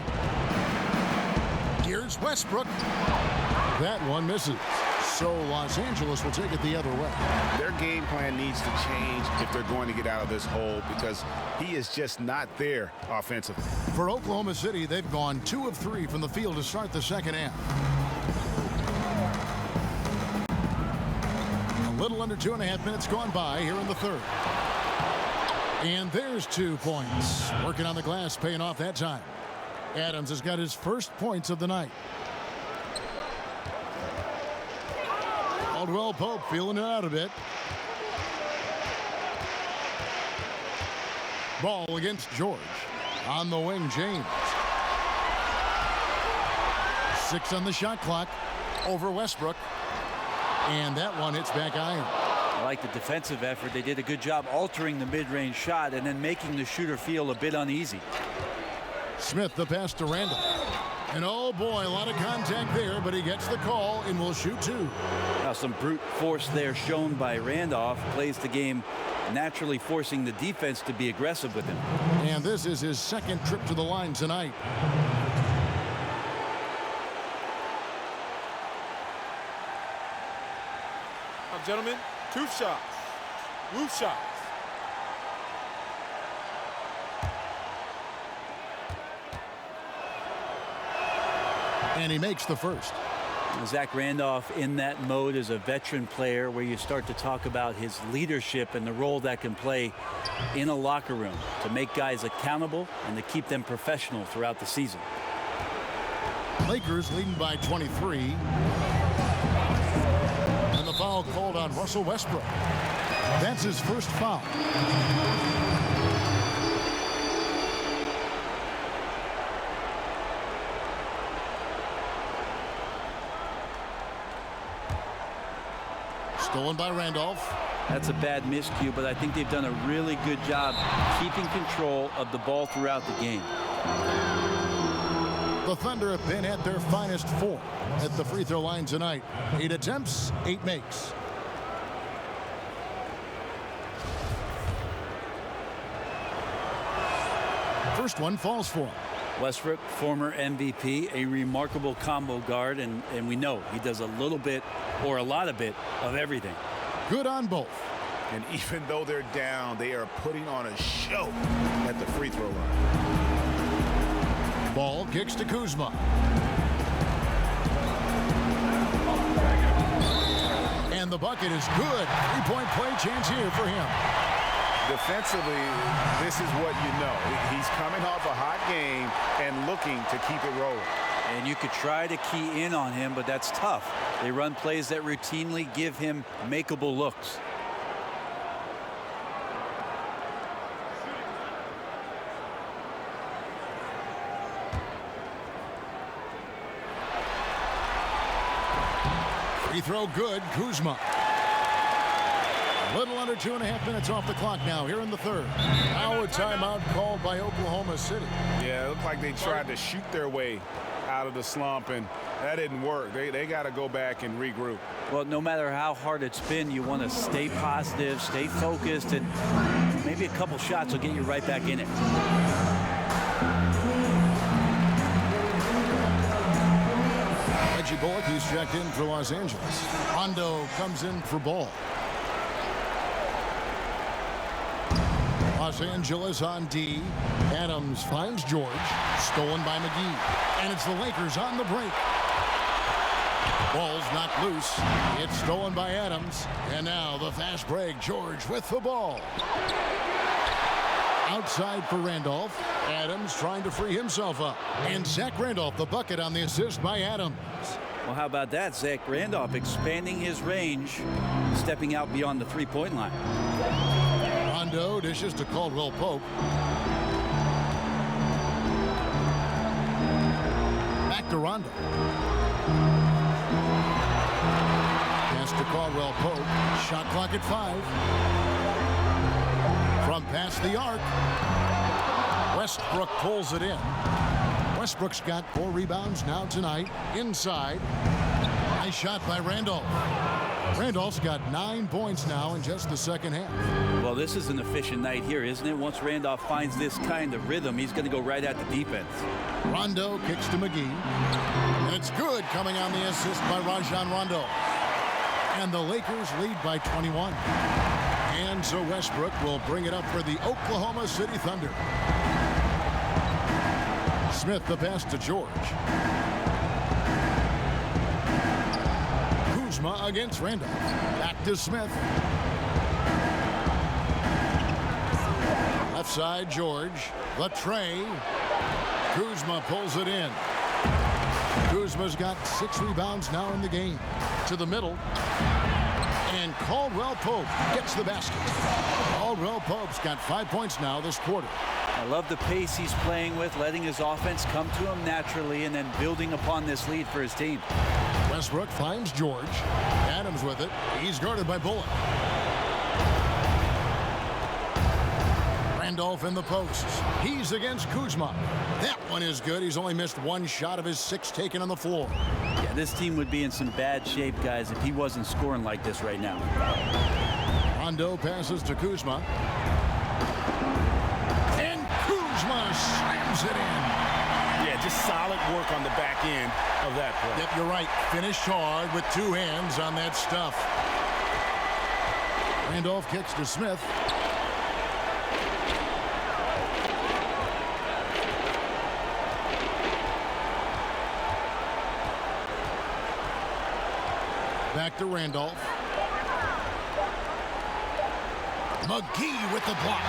Here's Westbrook. That one misses. So Los Angeles will take it the other way. Their game plan needs to change if they're going to get out of this hole, because he is just not there offensively. For Oklahoma City, they've gone 2 of 3 from the field to start the second half. A little under 2.5 minutes gone by here in the third. And there's 2 points. Working on the glass, paying off that time. Adams has got his first points of the night. Caldwell Pope feeling it out a bit. Ball against George. On the wing, James. 6 on the shot clock. Over Westbrook. And that one hits back iron. I like the defensive effort. They did a good job altering the mid-range shot and then making the shooter feel a bit uneasy. Smith the pass to Randall. And oh boy, a lot of contact there, but he gets the call and will shoot 2. Now some brute force there shown by Randolph. Plays the game naturally, forcing the defense to be aggressive with him. And this is his second trip to the line tonight. Gentlemen, 2 shots. Loose shots. And he makes the first. Zach Randolph in that mode as a veteran player, where you start to talk about his leadership and the role that can play in a locker room to make guys accountable and to keep them professional throughout the season. Lakers leading by 23. And the foul called on Russell Westbrook. That's his first foul. Stolen by Randolph. That's a bad miscue, but I think they've done a really good job keeping control of the ball throughout the game. The Thunder have been at their finest 4 at the free throw line tonight. 8 attempts, 8 makes. First one falls for him. Westbrook, former MVP, a remarkable combo guard, and we know he does a little bit or a lot of everything. Good on both. And even though they're down, they are putting on a show at the free throw line. Ball kicks to Kuzma. And the bucket is good. Three-point play chance here for him. Defensively, this is what you know. He's coming off a hot game and looking to keep it rolling. And you could try to key in on him, but that's tough. They run plays that routinely give him makeable looks. Free throw good. Kuzma. A little under 2.5 minutes off the clock now here in the third. Now a timeout called by Oklahoma City. Yeah, it looked like they tried to shoot their way out of the slump, and that didn't work. They got to go back and regroup. Well, no matter how hard it's been, you want to stay positive, stay focused, and maybe a couple shots will get you right back in it. Reggie Bullock, he's checked in for Los Angeles. Rondo comes in for Ball. Los Angeles on D. Adams finds George. Stolen by McGee. And it's the Lakers on the break. Ball's knocked loose. It's stolen by Adams. And now the fast break. George with the ball. Outside for Randolph. Adams trying to free himself up. And Zach Randolph, the bucket on the assist by Adams. Well, how about that? Zach Randolph expanding his range, stepping out beyond the three-point line. Rondo dishes to Caldwell Pope. Back to Rondo. Pass to Caldwell Pope. Shot clock at 5. From past the arc. Westbrook pulls it in. Westbrook's got 4 rebounds now tonight. Inside. Nice shot by Randolph. Randolph's got 9 points now in just the second half. Well, this is an efficient night here, isn't it? Once Randolph finds this kind of rhythm, he's going to go right at the defense. Rondo kicks to McGee. And it's good, coming on the assist by Rajon Rondo. And the Lakers lead by 21. And so Westbrook will bring it up for the Oklahoma City Thunder. Smith the pass to George. Kuzma against Randolph. Back to Smith. Left side, George. Latre. Kuzma pulls it in. Kuzma's got 6 rebounds now in the game. To the middle. And Caldwell Pope gets the basket. Caldwell Pope's got 5 points now this quarter. I love the pace he's playing with, letting his offense come to him naturally and then building upon this lead for his team. Westbrook finds George. Adams with it. He's guarded by Bullock. Randolph in the posts. He's against Kuzma. That one is good. He's only missed 1 shot of his 6 taken on the floor. Yeah, this team would be in some bad shape, guys, if he wasn't scoring like this right now. Rondo passes to Kuzma. And Kuzma slams it in. Yeah, just solid work on the back end of that play. Yep, you're right. Finished hard with 2 hands on that stuff. Randolph kicks to Smith. Back to Randolph. McGee with the block.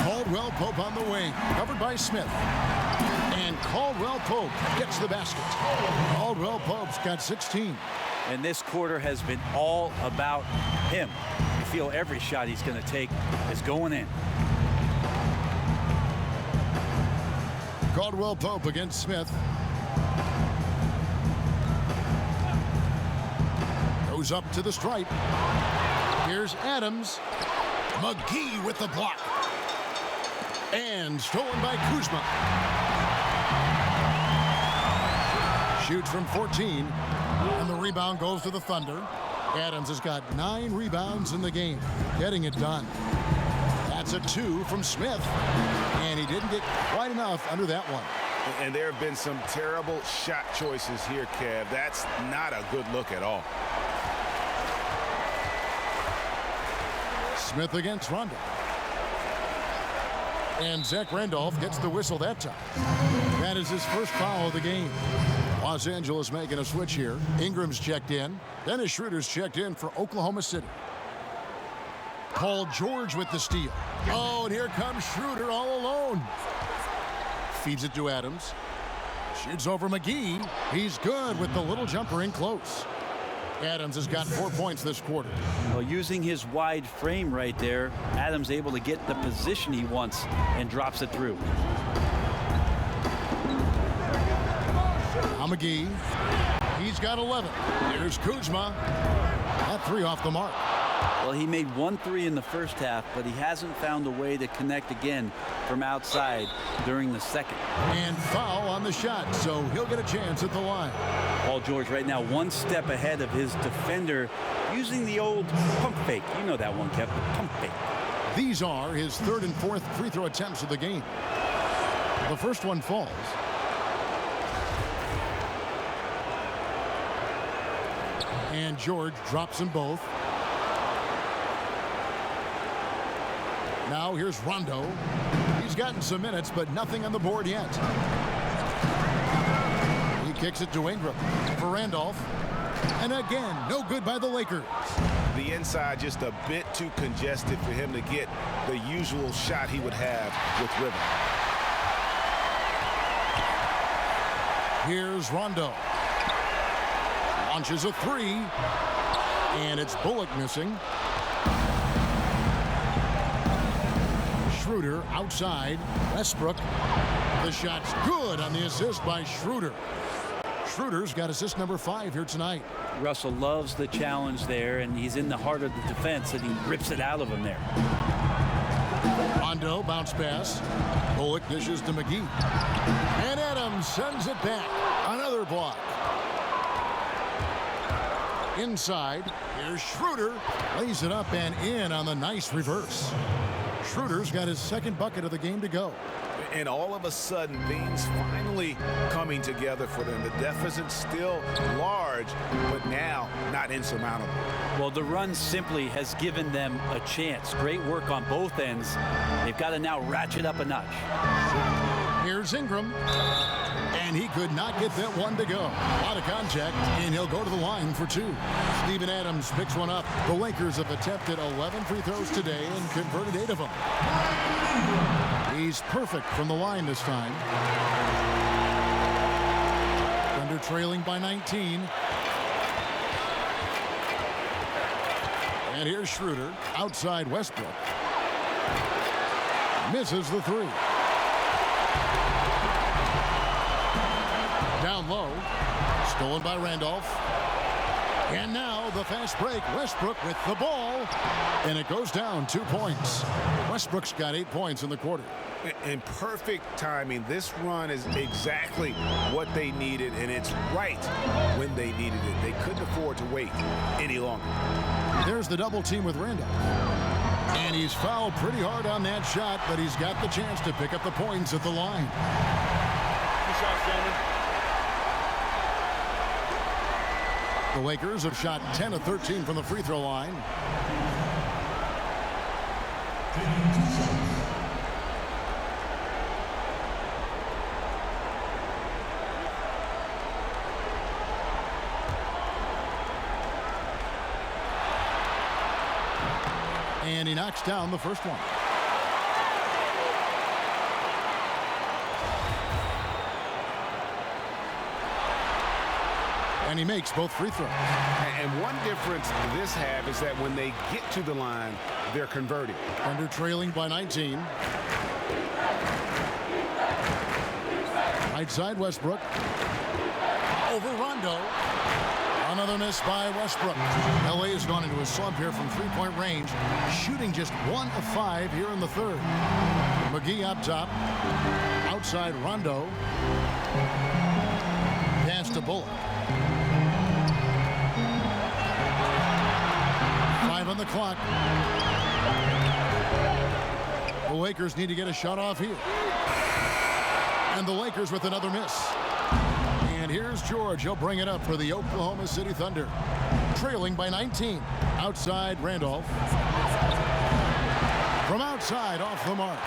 Caldwell Pope on the wing, covered by Smith. And Caldwell Pope gets the basket. Caldwell Pope's got 16. And this quarter has been all about him. You feel every shot he's going to take is going in. Caldwell Pope against Smith. Goes up to the stripe. Here's Adams. McGee with the block. And stolen by Kuzma. Shoots from 14. And the rebound goes to the Thunder. Adams has got 9 rebounds in the game. Getting it done. That's a 2 from Smith. And he didn't get quite enough under that one. And there have been some terrible shot choices here, Kev. That's not a good look at all. Smith against Rondo. And Zach Randolph gets the whistle that time. That is his first foul of the game. Los Angeles making a switch here. Ingram's checked in. Dennis Schroeder's checked in for Oklahoma City. Paul George with the steal. Oh, and here comes Schroeder all alone. Feeds it to Adams. Shoots over McGee. He's good with the little jumper in close. Adams has got 4 points this quarter. Well, using his wide frame right there, Adams able to get the position he wants and drops it through. Now McGee. He's got 11. Here's Kuzma. That three off the mark. Well, he made 1 3 in the first half, but he hasn't found a way to connect again from outside during the second. And foul on the shot, so he'll get a chance at the line. Paul George right now 1 step ahead of his defender using the old pump fake. You know that one, Kev, the pump fake. These are his 3rd and 4th free throw attempts of the game. The first one falls. And George drops them both. Now here's Rondo. He's gotten some minutes, but nothing on the board yet. He kicks it to Ingram for Randolph. And again, no good by the Lakers. The inside just a bit too congested for him to get the usual shot he would have with rhythm. Here's Rondo. Launches a three. And it's Bullock missing. Schroeder outside. Westbrook. The shot's good on the assist by Schroeder. Schroeder's got assist number 5 here tonight. Russell loves the challenge there, and he's in the heart of the defense, and he rips it out of him there. Rondo bounce pass. Bullock dishes to McGee. And Adams sends it back. Another block. Inside. Here's Schroeder. Lays it up and in on the nice reverse. Schroeder's got his 2nd bucket of the game to go. And all of a sudden, things finally coming together for them. The deficit's still large, but now not insurmountable. Well, the run simply has given them a chance. Great work on both ends. They've got to now ratchet up a notch. Here's Ingram. And he could not get that one to go. A lot of contact, and he'll go to the line for 2. Steven Adams picks one up. The Lakers have attempted 11 free throws today and converted 8 of them. He's perfect from the line this time. Thunder trailing by 19. And here's Schroeder. Outside Westbrook. Misses the 3. Down low. Stolen by Randolph. And now the fast break. Westbrook with the ball. And it goes down 2 points. Westbrook's got 8 points in the quarter. In perfect timing. This run is exactly what they needed, and it's right when they needed it. They couldn't afford to wait any longer. There's the double team with Randolph. And he's fouled pretty hard on that shot, but he's got the chance to pick up the points at the line. Good shot, Sanders. The Lakers have shot 10 of 13 from the free throw line. And he knocks down the first one. And he makes both free throws. And one difference this half is that when they get to the line, they're converting. Under trailing by 19. Right side Westbrook. Over Rondo. Another miss by Westbrook. LA has gone into a slump here from three-point range, shooting just 1 of 5 here in the third. McGee up top. Outside Rondo. Pass to Bullock. 5 on the clock. The Lakers need to get a shot off here. And the Lakers with another miss. And here's George. He'll bring it up for the Oklahoma City Thunder. Trailing by 19. Outside Randolph. From outside, off the mark.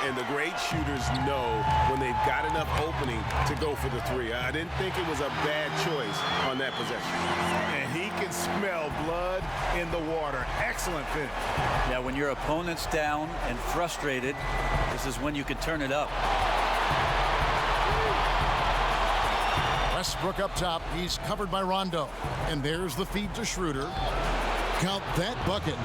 And the great shooters know when they've got enough opening to go for the three. I didn't think it was a bad choice on that possession. And he can smell blood in the water. Excellent finish. Yeah, when your opponent's down and frustrated, this is when you can turn it up. Westbrook up top. He's covered by Rondo. And there's the feed to Schroeder. Count that bucket.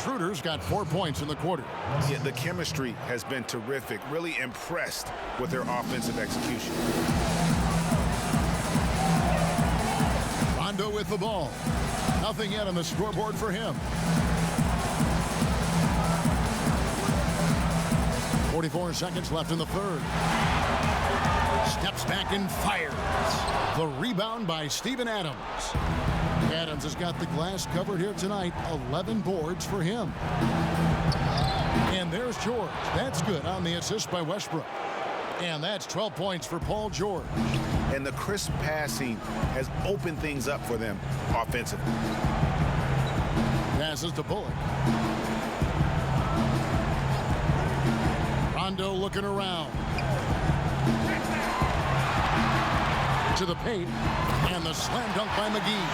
Schroeder's got 4 points in the quarter. Yeah, the chemistry has been terrific. Really impressed with their offensive execution. Rondo with the ball. Nothing yet on the scoreboard for him. 44 seconds left in the third. Steps back and fires. The rebound by Steven Adams. Adams has got the glass covered here tonight. 11 boards for him. And there's George. That's good on the assist by Westbrook. And that's 12 points for Paul George. And the crisp passing has opened things up for them offensively. Passes to Bullock. Rondo looking around. To the paint. And the slam dunk by McGee.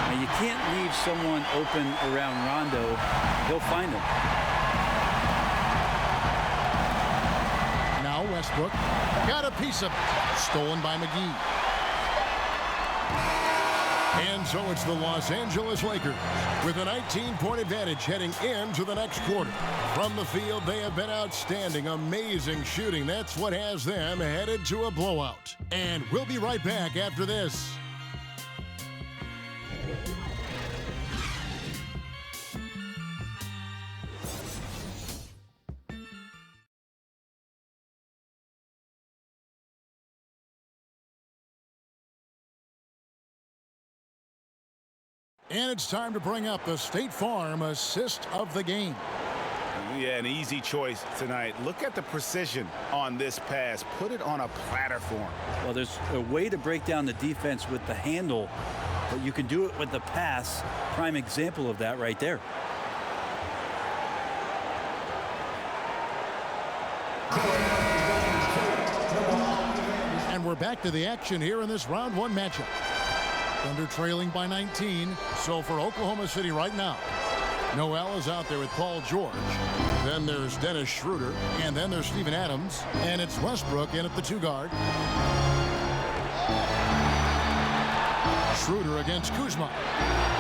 Now, you can't leave someone open around Rondo. He'll find him. Now Westbrook got a piece of it. Stolen by McGee. And so it's the Los Angeles Lakers with a 19-point advantage heading into the next quarter. From the field, they have been outstanding. Amazing shooting. That's what has them headed to a blowout. And we'll be right back after this. And it's time to bring up the State Farm assist of the game. Yeah, an easy choice tonight. Look at the precision on this pass. Put it on a platter form. Well, there's a way to break down the defense with the handle, but you can do it with the pass. Prime example of that right there. And we're back to the action here in this round one matchup. Thunder trailing by 19. So for Oklahoma City right now, Noel is out there with Paul George. Then there's Dennis Schroeder. And then there's Steven Adams. And it's Westbrook in at the 2 guard. Schroeder against Kuzma.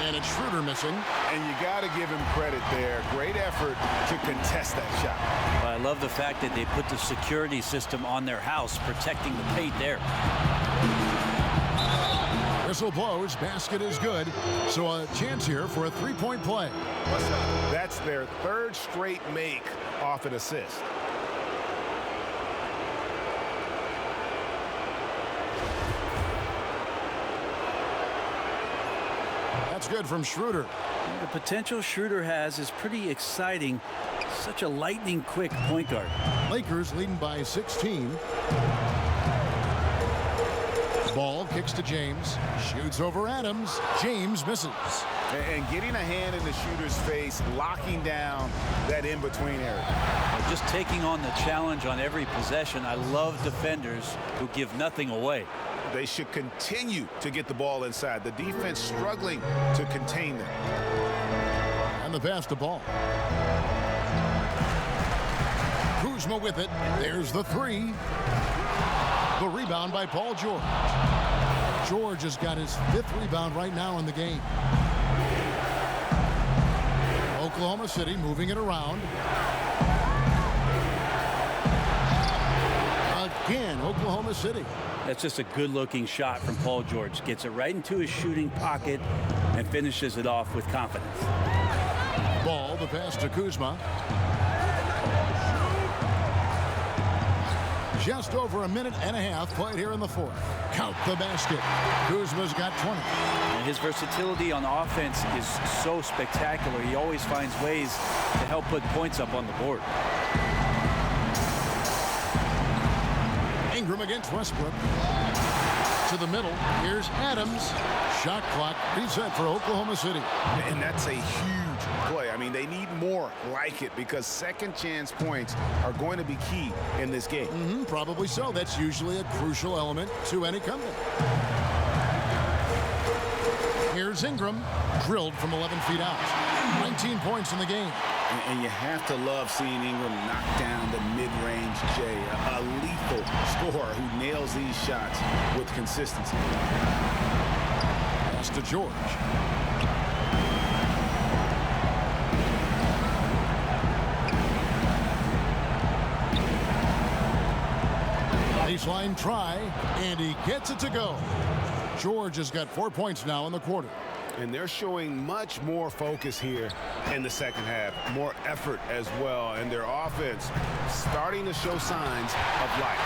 And it's Schroeder missing. And you got to give him credit there. Great effort to contest that shot. Well, I love the fact that they put the security system on their house, protecting the paint there. Whistle blows, basket is good. So a chance here for a 3-point play. That's their 3rd straight make off an assist. That's good from Schroeder. The potential Schroeder has is pretty exciting. Such a lightning quick point guard. Lakers leading by 16. Ball kicks to James. Shoots over Adams. James misses. And getting a hand in the shooter's face, locking down that in-between area. Just taking on the challenge on every possession. I love defenders who give nothing away. They should continue to get the ball inside. The defense struggling to contain them. And the pass to Ball. Kuzma with it. There's the 3. The rebound by Paul George. George has got his 5th rebound right now in the game. Oklahoma City moving it around. Again, Oklahoma City. That's just a good-looking shot from Paul George. Gets it right into his shooting pocket and finishes it off with confidence. Ball, the pass to Kuzma. Just over a minute and a half played here in the 4th. Count the basket. Kuzma's got 20. And his versatility on offense is so spectacular. He always finds ways to help put points up on the board. Ingram against Westbrook. To the middle. Here's Adams. Shot clock reset for Oklahoma City. And that's a huge play. I mean, they need more like it because second chance points are going to be key in this game. Probably so. That's usually a crucial element to any comeback. Here's Ingram, drilled from 11 feet out. 19 points in the game. And you have to love seeing Ingram knock down the mid-range Jay, a lethal scorer who nails these shots with consistency. Pass to George. Baseline try, and he gets it to go. George has got 4 points now in the quarter. And they're showing much more focus here in the second half, more effort as well, and their offense starting to show signs of life.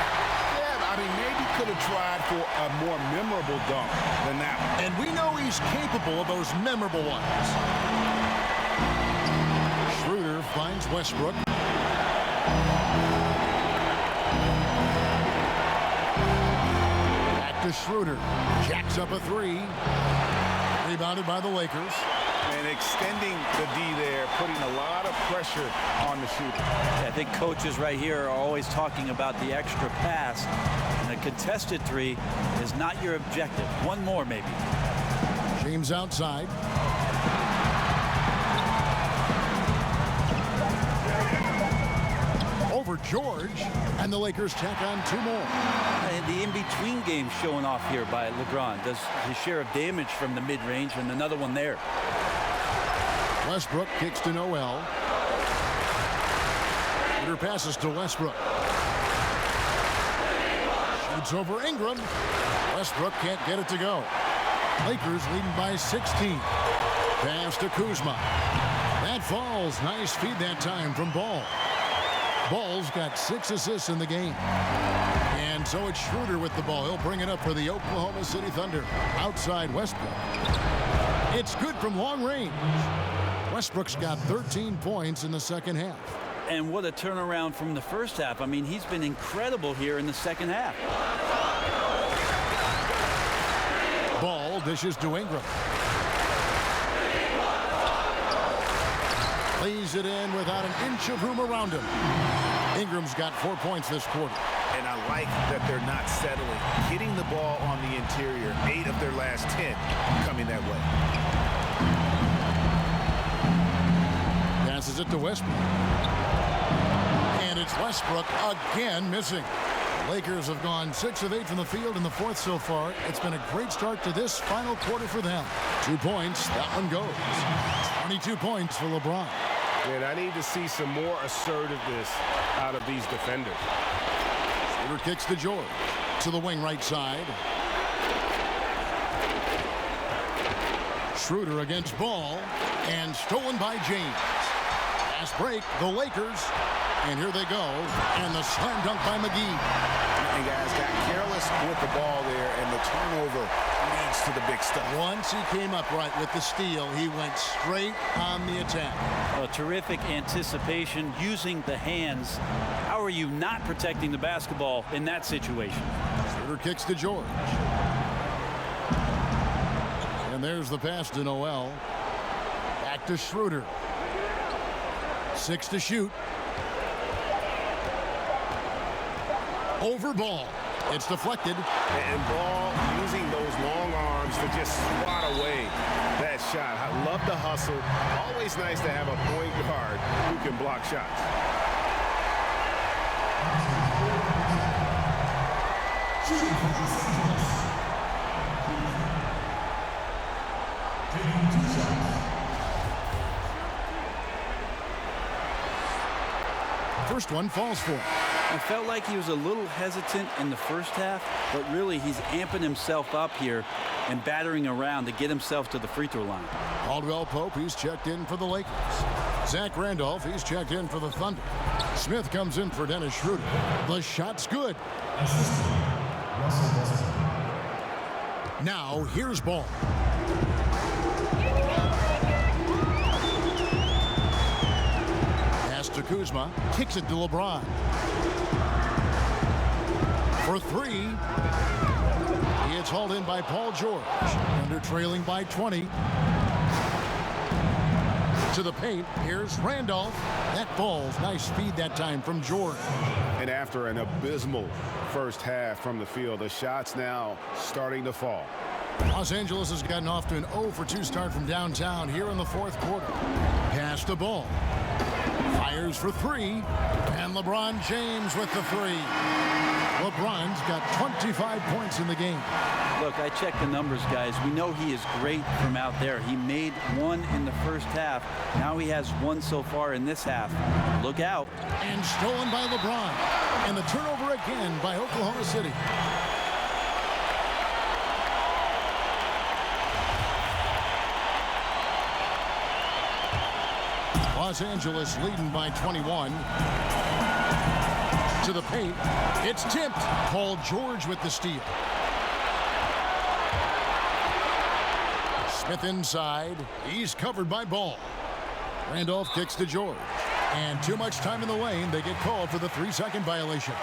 Yeah, I mean, maybe could have tried for a more memorable dunk than that one. And we know he's capable of those memorable ones. Schroeder finds Westbrook. Back to Schroeder. Jacks up a three. Rebounded by the Lakers. And extending the D there, putting a lot of pressure on the shooter. I think coaches right here are always talking about the extra pass. And a contested three is not your objective. One more, maybe. James outside. Over George, and the Lakers tack on 2 more. And the in-between game showing off here by LeBron. Does his share of damage from the mid-range, and another one there. Westbrook kicks to Noel. Schroeder passes to Westbrook. Shoots over Ingram. Westbrook can't get it to go. Lakers leading by 16. Pass to Kuzma. That falls. Nice feed that time from Ball. Ball's got 6 assists in the game. And so it's Schroeder with the ball. He'll bring it up for the Oklahoma City Thunder. Outside Westbrook. It's good from long range. Westbrook's got 13 points in the second half. And what a turnaround from the first half. I mean, he's been incredible here in the second half. Ball dishes to Ingram. Lays it in without an inch of room around him. Ingram's got 4 points this quarter. And I like that they're not settling. Hitting the ball on the interior, 8 of their last 10 coming that way. Passes it to Westbrook. And it's Westbrook again missing. Lakers have gone 6 of 8 from the field in the fourth so far. It's been a great start to this final quarter for them. 2 points, that one goes. 22 points for LeBron. And I need to see some more assertiveness out of these defenders. Schroeder kicks to George. To the wing right side. Schroeder against Ball. And stolen by James. Fast break, the Lakers. And here they go. And the slam dunk by McGee. And guys got careless with the ball there, and the turnover leads to the big stuff. Once he came up right with the steal, he went straight on the attack. A terrific anticipation using the hands. How are you not protecting the basketball in that situation? Schroeder kicks to George. And there's the pass to Noel. Back to Schroeder. 6 to shoot. Over Ball. It's deflected. And Ball using those long arms to just swat away that shot. I love the hustle. Always nice to have a point guard who can block shots. First one falls for him. I felt like he was a little hesitant in the first half, but really he's amping himself up here and battering around to get himself to the free throw line. Caldwell Pope, he's checked in for the Lakers. Zach Randolph, he's checked in for the Thunder. Smith comes in for Dennis Schroeder. The shot's good. Now, here's Ball. Pass to Kuzma. Kicks it to LeBron. For 3. He is hauled in by Paul George. Under trailing by 20. To the paint, here's Randolph. That ball's nice speed that time from George. And after an abysmal first half from the field, the shots now starting to fall. Los Angeles has gotten off to an 0-for-2 start from downtown here in the fourth quarter. Pass the ball. Fires for three. And LeBron James with the three. LeBron's got 25 points in the game. Look, I checked the numbers, guys. We know he is great from out there. He made one in the first half. Now he has one so far in this half. Look out. And stolen by LeBron. And the turnover again by Oklahoma City. Los Angeles leading by 21. To the paint. It's tipped. Paul George with the steal. Smith inside. He's covered by Ball. Randolph kicks to George. And too much time in the lane. They get called for the 3-second violation.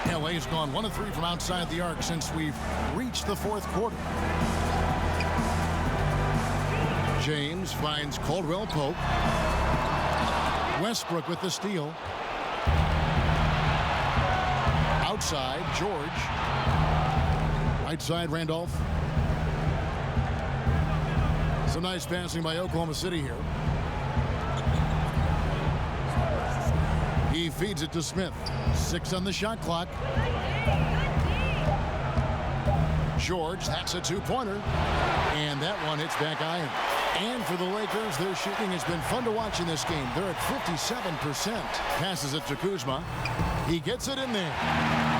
LA's gone 1 of 3 from outside the arc since we've reached the fourth quarter. James finds Caldwell Pope. Westbrook with the steal. Outside, George. Right side, Randolph. Some nice passing by Oklahoma City here. He feeds it to Smith. 6 on the shot clock. George, that's a two-pointer. And that one hits back iron. And for the Lakers, their shooting has been fun to watch in this game. They're at 57%. Passes it to Kuzma. He gets it in there.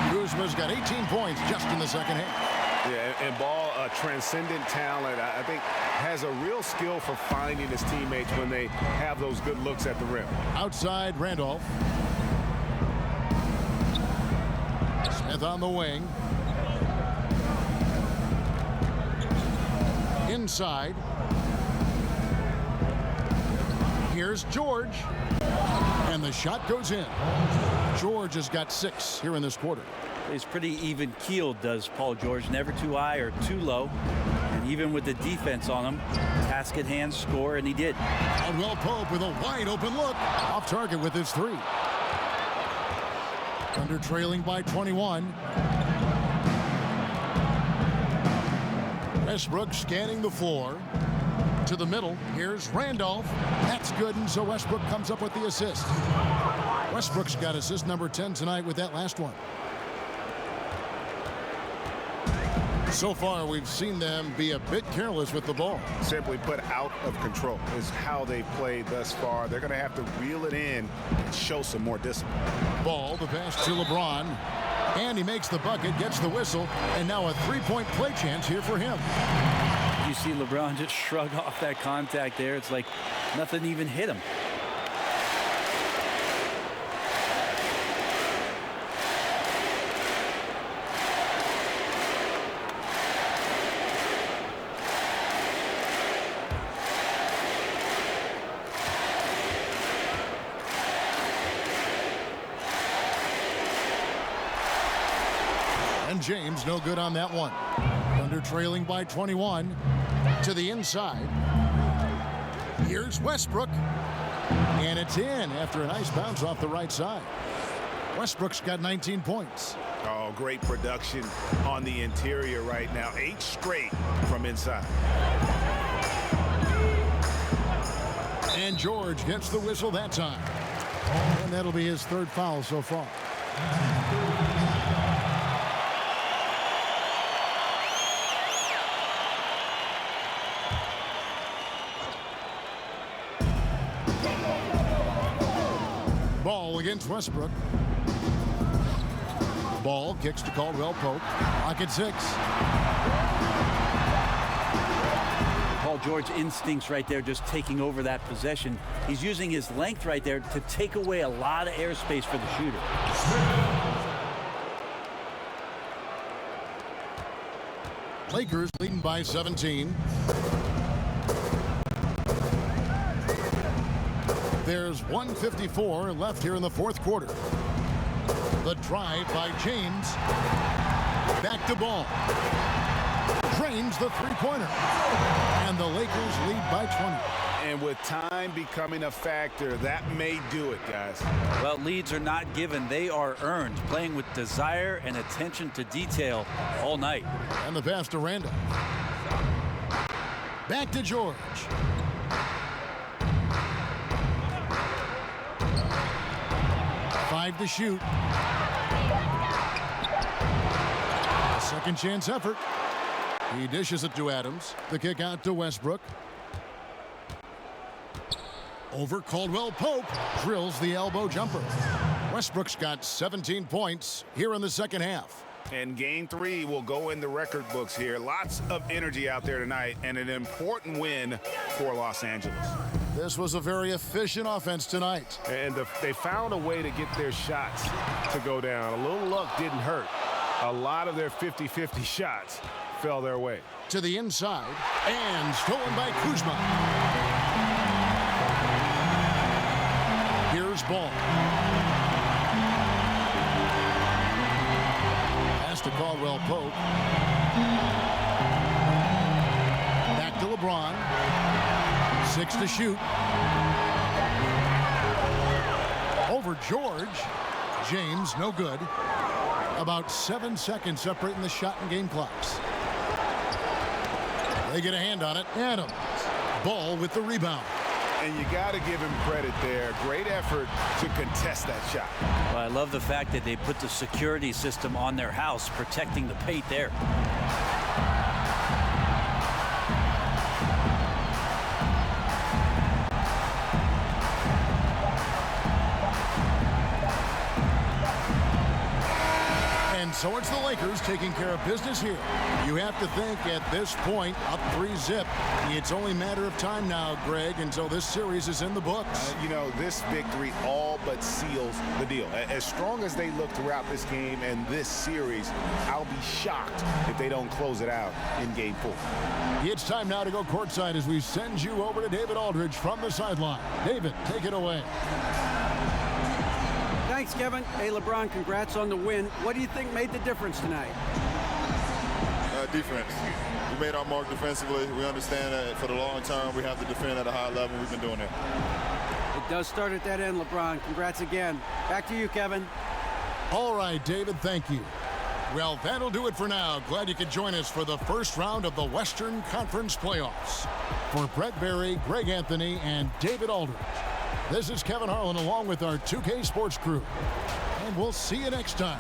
Kuzma's got 18 points just in the second half. Yeah, and Ball, a transcendent talent, I think has a real skill for finding his teammates when they have those good looks at the rim. Outside, Randolph. Smith on the wing. Inside. Here's George. And the shot goes in. George has got 6 here in this quarter. He's pretty even-keeled, does Paul George. Never too high or too low. And even with the defense on him, task at hand, score, and he did. Caldwell Pope with a wide-open look. Off target with his 3. Thunder trailing by 21. Westbrook scanning the floor. To the middle. Here's Randolph. That's good, and so Westbrook comes up with the assist. Westbrook's got assist number 10 tonight with that last one. So far, we've seen them be a bit careless with the ball. Simply put, out of control is how they've played thus far. They're going to have to reel it in and show some more discipline. Ball, the pass to LeBron. And he makes the bucket, gets the whistle, and now a 3-point play chance here for him. You see LeBron just shrug off that contact there. It's like nothing even hit him. And James no good on that one. Thunder trailing by 21. To the inside. Here's Westbrook. And it's in after a nice bounce off the right side. Westbrook's got 19 points. Oh, great production on the interior right now. 8 straight from inside. And George gets the whistle that time. And that'll be his 3rd foul so far. Ball against Westbrook. Ball kicks to Caldwell Pope. Clock at 6. Paul George instincts right there, just taking over that possession. He's using his length right there to take away a lot of airspace for the shooter. Lakers leading by 17. There's 1:54 left here in the fourth quarter. The drive by James. Back to Ball. drains the three-pointer. And the Lakers lead by 20. And with time becoming a factor, that may do it, guys. Well, leads are not given. They are earned, playing with desire and attention to detail all night. And the pass to Randall. Back to George. Five to shoot. A second chance effort. He dishes it to Adams. The kick out to Westbrook. Over Caldwell Pope. Drills the elbow jumper. Westbrook's got 17 points here in the second half. And game 3 will go in the record books here. Lots of energy out there tonight and an important win for Los Angeles. This was a very efficient offense tonight. And they found a way to get their shots to go down. A little luck didn't hurt. A lot of their 50-50 shots fell their way. To the inside, and stolen by Kuzma. Here's Ball. Pass to Caldwell Pope. Back to LeBron. 6 to shoot. Over George. James, no good. About 7 seconds separating the shot and game clocks. They get a hand on it. Adams. Ball with the rebound. And you got to give him credit there. Great effort to contest that shot. Well, I love the fact that they put the security system on their house, protecting the paint there. So it's the Lakers taking care of business here. You have to think at this point, up 3-0. It's only a matter of time now, Greg, until this series is in the books. You know, this victory all but seals the deal. As strong as they look throughout this game and this series, I'll be shocked if they don't close it out in game 4. It's time now to go courtside as we send you over to David Aldridge from the sideline. David, take it away. Thanks, Kevin. Hey, LeBron, congrats on the win. What do you think made the difference tonight? Defense. We made our mark defensively. We understand that for the long term, we have to defend at a high level. We've been doing it. It does start at that end, LeBron. Congrats again. Back to you, Kevin. All right, David, thank you. Well, that'll do it for now. Glad you could join us for the first round of the Western Conference playoffs. For Brett Berry, Greg Anthony, and David Aldridge, this is Kevin Harlan along with our 2K Sports crew. And we'll see you next time.